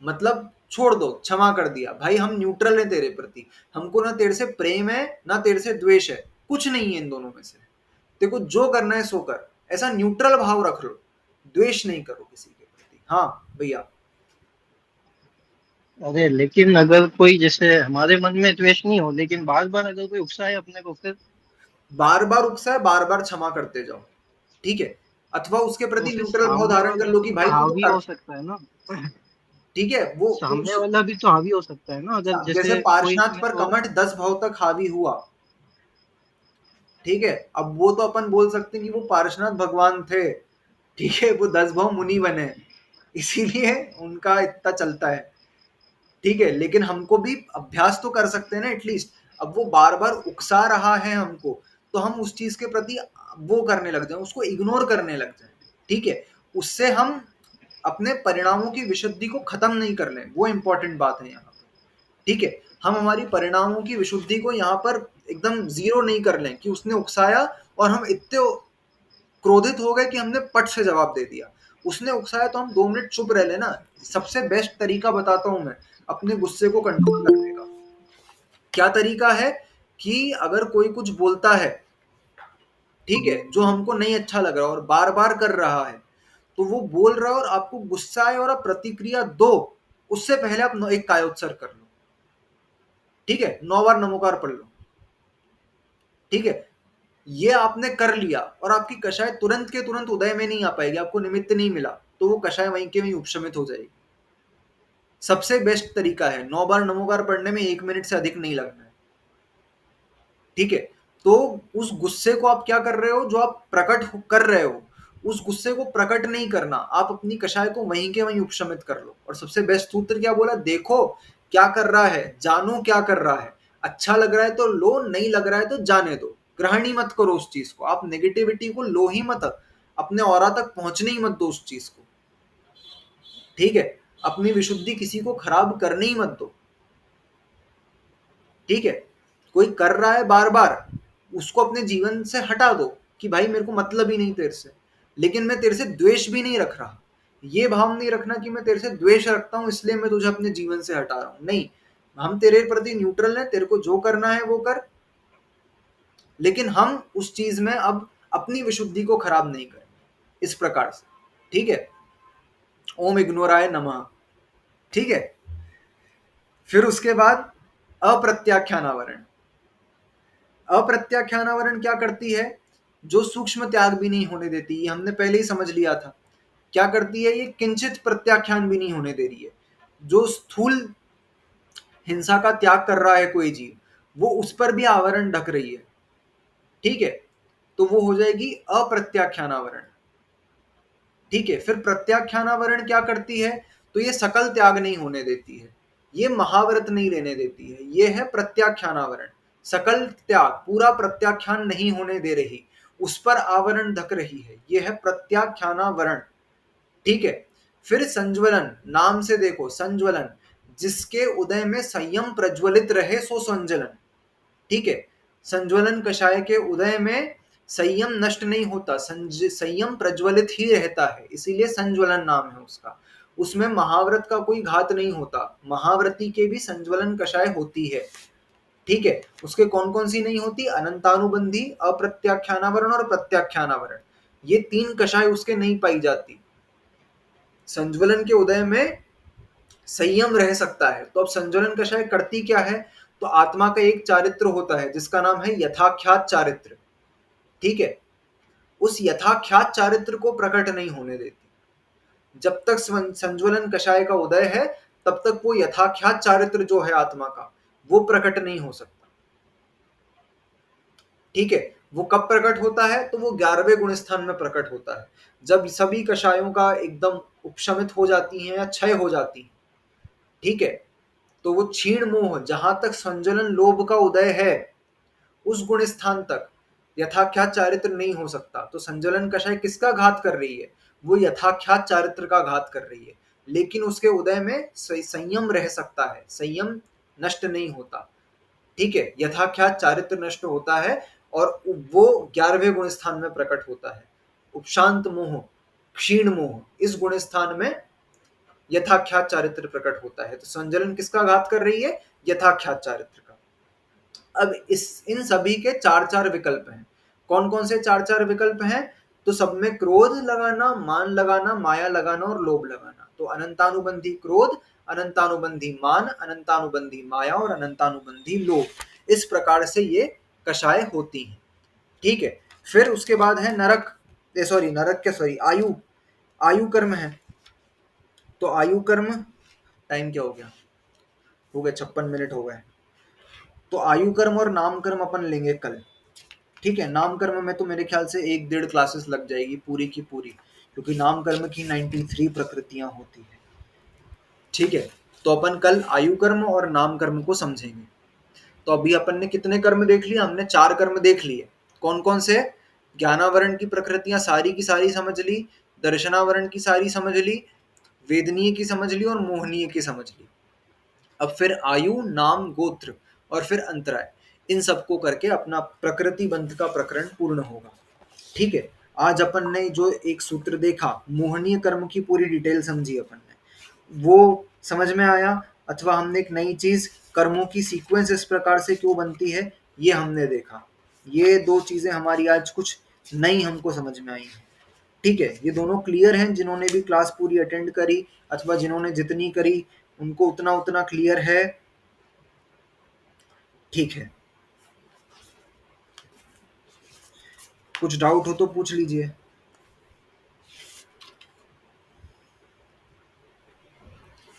मतलब छोड़ दो, क्षमा कर दिया भाई, हम न्यूट्रल हैं तेरे प्रति, हमको ना तेरे से प्रेम है ना तेरे से द्वेष है, कुछ नहीं है इन दोनों में से। तेरे को जो करना है सो कर, ऐसा न्यूट्रल भाव रख लो, द्वेष नहीं करो किसी के प्रति। हाँ भैया। अरे लेकिन अगर कोई, जैसे हमारे मन में द्वेष नहीं हो, लेकिन बार बार अगर कोई उकसाए अपने को, फिर बार बार उकसाए, बार बार क्षमा करते जाओ। ठीक है, अथवा उसके तो प्रति फिर न्यूट्रल भाव सामने धारण कर वाला लो भी कि तो भाई तू तो हावी कर। हो सकता है ना। ठीक है, वो सामने उस, वाला भी तो हावी हो सकता है ना, अगर जैसे जैसे कोई पार्शनाथ इसमें पर तो। कमठ 10 भाव तक हावी हुआ। ठीक है, अब वो तो अपन बोल सकते हैं कि वो पार्शनाथ भगवान थे। ठीक है, वो 10 भाव मुनि बने, इसीलिए उनका इतना चलता है। ठीक है, लेकिन हमको भी अभ्यास तो कर सकते हैं ना एटलीस्ट। अब वो बार बार उकसा रहा है हमको, तो हम उस चीज के प्रति वो करने लग जाए, उसको इग्नोर करने लग जाए। ठीक है, उससे हम अपने परिणामों की विशुद्धि को खत्म नहीं कर लें, वो इंपॉर्टेंट बात है यहाँ पर। ठीक है, हम हमारी परिणामों की विशुद्धि को यहाँ पर एकदम जीरो नहीं कर लें कि उसने उकसाया और हम इतने क्रोधित हो गए कि हमने पट से जवाब दे दिया। उसने उकसाया तो हम 2 मिनट चुप रह लेना। सबसे बेस्ट तरीका बताता हूं मैं अपने गुस्से को कंट्रोल करने का। क्या तरीका है कि अगर कोई कुछ बोलता है, ठीक है, जो हमको नहीं अच्छा लग रहा और बार बार कर रहा है, तो वो बोल रहा है और आपको गुस्सा है और आप प्रतिक्रिया दो, उससे पहले आप एक कायोत्सर्ग कर लो। ठीक है, 9 बार नमोकार पढ़ लो। ठीक है, ये आपने कर लिया और आपकी कषाय तुरंत के तुरंत उदय में नहीं आ पाएगी, आपको निमित्त नहीं मिला, तो वो कषाय वहीं के वहीं उपशमित हो जाएगी। सबसे बेस्ट तरीका है, 9 बार नमोकार पढ़ने में 1 मिनट से अधिक नहीं लगना है। ठीक है, तो उस गुस्से को आप क्या कर रहे हो, जो आप प्रकट कर रहे हो, उस गुस्से को प्रकट नहीं करना, आप अपनी कषाय को वहीं के वहीं उपशमित कर लो। और सबसे बेस्ट सूत्र क्या बोला, देखो क्या कर रहा है, जानो क्या कर रहा है, अच्छा लग रहा है तो लो, नहीं लग रहा है तो जाने दो। ग्रहण ही मत करो उस चीज को, आप नेगेटिविटी को लो ही मत, अपने ऑरा तक पहुंचने ही मत दो उस चीज को। ठीक है, अपनी विशुद्धि किसी को खराब करने ही मत दो। ठीक है, कोई कर रहा है बार बार, उसको अपने जीवन से हटा दो कि भाई मेरे को मतलब ही नहीं तेरे से, लेकिन मैं तेरे से द्वेष भी नहीं रख रहा। ये भाव नहीं रखना कि मैं तेरे से द्वेष रखता हूं इसलिए मैं तुझे अपने जीवन से हटा रहा हूं, नहीं। हम तेरे प्रति न्यूट्रल हैं, तेरे को जो करना है वो कर, लेकिन हम उस चीज में अब अपनी विशुद्धि को खराब नहीं करेंगे, इस प्रकार से। ठीक है, ओम इग्नोराय नमः। ठीक है, फिर उसके बाद अप्रत्याख्यानावरण। अप्रत्याख्यानावरण क्या करती है, जो सूक्ष्म त्याग भी नहीं होने देती, ये हमने पहले ही समझ लिया था। क्या करती है, ये किंचित प्रत्याख्यान भी नहीं होने दे रही है। जो स्थूल हिंसा का त्याग कर रहा है कोई जीव, वो उस पर भी आवरण ढक रही है। ठीक है, तो वो हो जाएगी अप्रत्याख्यानावरण। ठीक है, फिर प्रत्याख्यानावरण क्या करती है, तो ये सकल त्याग नहीं होने देती है, ये महाव्रत नहीं लेने देती है, ये है प्रत्याख्यानावरण। सकल त्याग, पूरा प्रत्याख्यान नहीं होने दे रही, उस पर आवरण ढक रही है, ये है प्रत्याख्यानावरण। ठीक है, फिर संज्वलन, नाम से देखो संज्वलन, जिसके उदय में संयम प्रज्वलित रहे सो संज्वलन। ठीक है, संज्वलन कषाय के उदय में संयम नष्ट नहीं होता, संयम प्रज्वलित ही रहता है, इसीलिए संज्वलन नाम है उसका। उसमें महाव्रत का कोई घात नहीं होता, महाव्रती के भी संज्वलन कषाय होती है। ठीक है, उसके कौन कौन सी नहीं होती, अनंतानुबंधी, अप्रत्याख्यानावरण और प्रत्याख्यानावरण, ये 3 कषाय उसके नहीं पाई जाती। संज्वलन के उदय में संयम रह सकता है। तो अब संज्वलन कषाय करती क्या है, तो आत्मा का एक चारित्र होता है जिसका नाम है यथाख्यात चारित्र, ठीक है। उस यथाख्यात चारित्र को प्रकट नहीं होने देती। जब तक संज्वलन कषाय का उदय है तब तक वो यथाख्यात चारित्र जो है आत्मा का, वो प्रकट नहीं हो सकता, ठीक है। वो कब प्रकट होता है, तो वो 11वें गुण स्थान में प्रकट होता है, जब सभी कषायों का एकदम उपशमित हो जाती हैं या क्षय हो जाती हैं, ठीक है। तो वो क्षीण मोह, जहां तक संज्वलन लोभ का उदय है उस गुण स्थान तक यथाख्यात चारित्र नहीं हो सकता। तो संज्वलन कषाय किसका घात कर रही है, वो यथाख्यात चारित्र का घात कर रही है। लेकिन उसके उदय में संयम रह सकता है, संयम नष्ट नहीं होता, ठीक है। यथाख्यात चारित्र नष्ट होता है और वो 11वें गुण स्थान में प्रकट होता है। उपशांत मोह, क्षीण मोह, इस गुण स्थान में यथाख्यात चारित्र प्रकट होता है। तो संज्वलन किसका घात कर रही है, यथाख्यात चारित्र का। अब इन सभी के 4-4 विकल्प हैं। कौन कौन से 4-4 विकल्प हैं, तो सब में क्रोध लगाना, मान लगाना, माया लगाना और लोभ लगाना। तो अनंतानुबंधी क्रोध, अनंतानुबंधी मान, अनंतानुबंधी माया और अनंतानुबंधी लोभ, इस प्रकार से ये कषाय होती हैं, ठीक है। फिर उसके बाद है आयु कर्म है। तो आयु कर्म, टाइम क्या हो गया, हो गए 56 मिनट हो गए। तो आयु कर्म और नाम कर्म अपन लेंगे कल, ठीक है। नाम कर्म में तो मेरे ख्याल से 1-1.5 क्लासेस लग जाएगी पूरी की पूरी, क्योंकि नाम कर्म की 93 प्रकृतियां होती है, ठीक है। तो अपन कल आयु कर्म और नाम कर्म को समझेंगे। तो अभी अपन ने कितने कर्म देख लिए, हमने 4 कर्म देख लिए। कौन कौन से, ज्ञानावरण की प्रकृतियां सारी की सारी समझ ली, दर्शनावरण की सारी समझ ली, वेदनीय की समझ ली और मोहनीय की समझ ली। अब फिर आयु, नाम, गोत्र और फिर अंतराय, इन सबको करके अपना प्रकृति बंध का प्रकरण पूर्ण होगा, ठीक है। आज अपन ने जो एक सूत्र देखा, मोहनीय कर्म की पूरी डिटेल समझी अपन ने, वो समझ में आया। अथवा हमने एक नई चीज, कर्मों की सीक्वेंस इस प्रकार से क्यों बनती है, ये हमने देखा। ये 2 चीजें हमारी आज कुछ नई हमको समझ में आई हैं, ठीक है। ये दोनों क्लियर हैं, जिन्होंने भी क्लास पूरी अटेंड करी अथवा जिन्होंने जितनी करी उनको उतना उतना क्लियर है, ठीक है। कुछ डाउट हो तो पूछ लीजिए।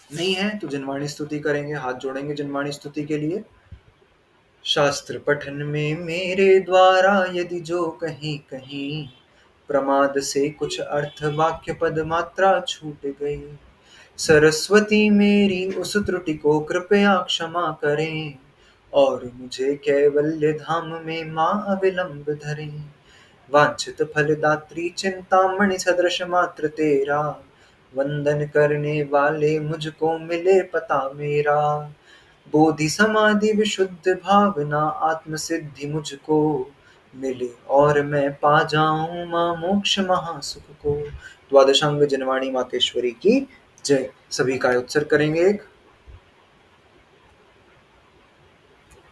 नहीं है तो जिनवाणी स्तुति करेंगे, हाथ जोड़ेंगे जिनवाणी स्तुति के लिए। शास्त्र पठन में मेरे द्वारा यदि जो कहीं कहीं प्रमाद से कुछ अर्थ वाक्य पद मात्रा छूट गई, सरस्वती मेरी उस त्रुटि को कृपया क्षमा करें और मुझे कैवल्य धाम में माँ अविलंब धरें। वांछित फलदात्री चिंतामणि सदृश मात्र तेरा, वंदन करने वाले मुझको मिले पता मेरा। बोधि समाधि विशुद्ध भावना आत्म सिद्धि मुझको मिले और मैं पा जाऊं माँ मोक्ष महासुख को। द्वादशांग जनवाणी मातेश्वरी की जय। सभी का उत्सर्ग करेंगे एक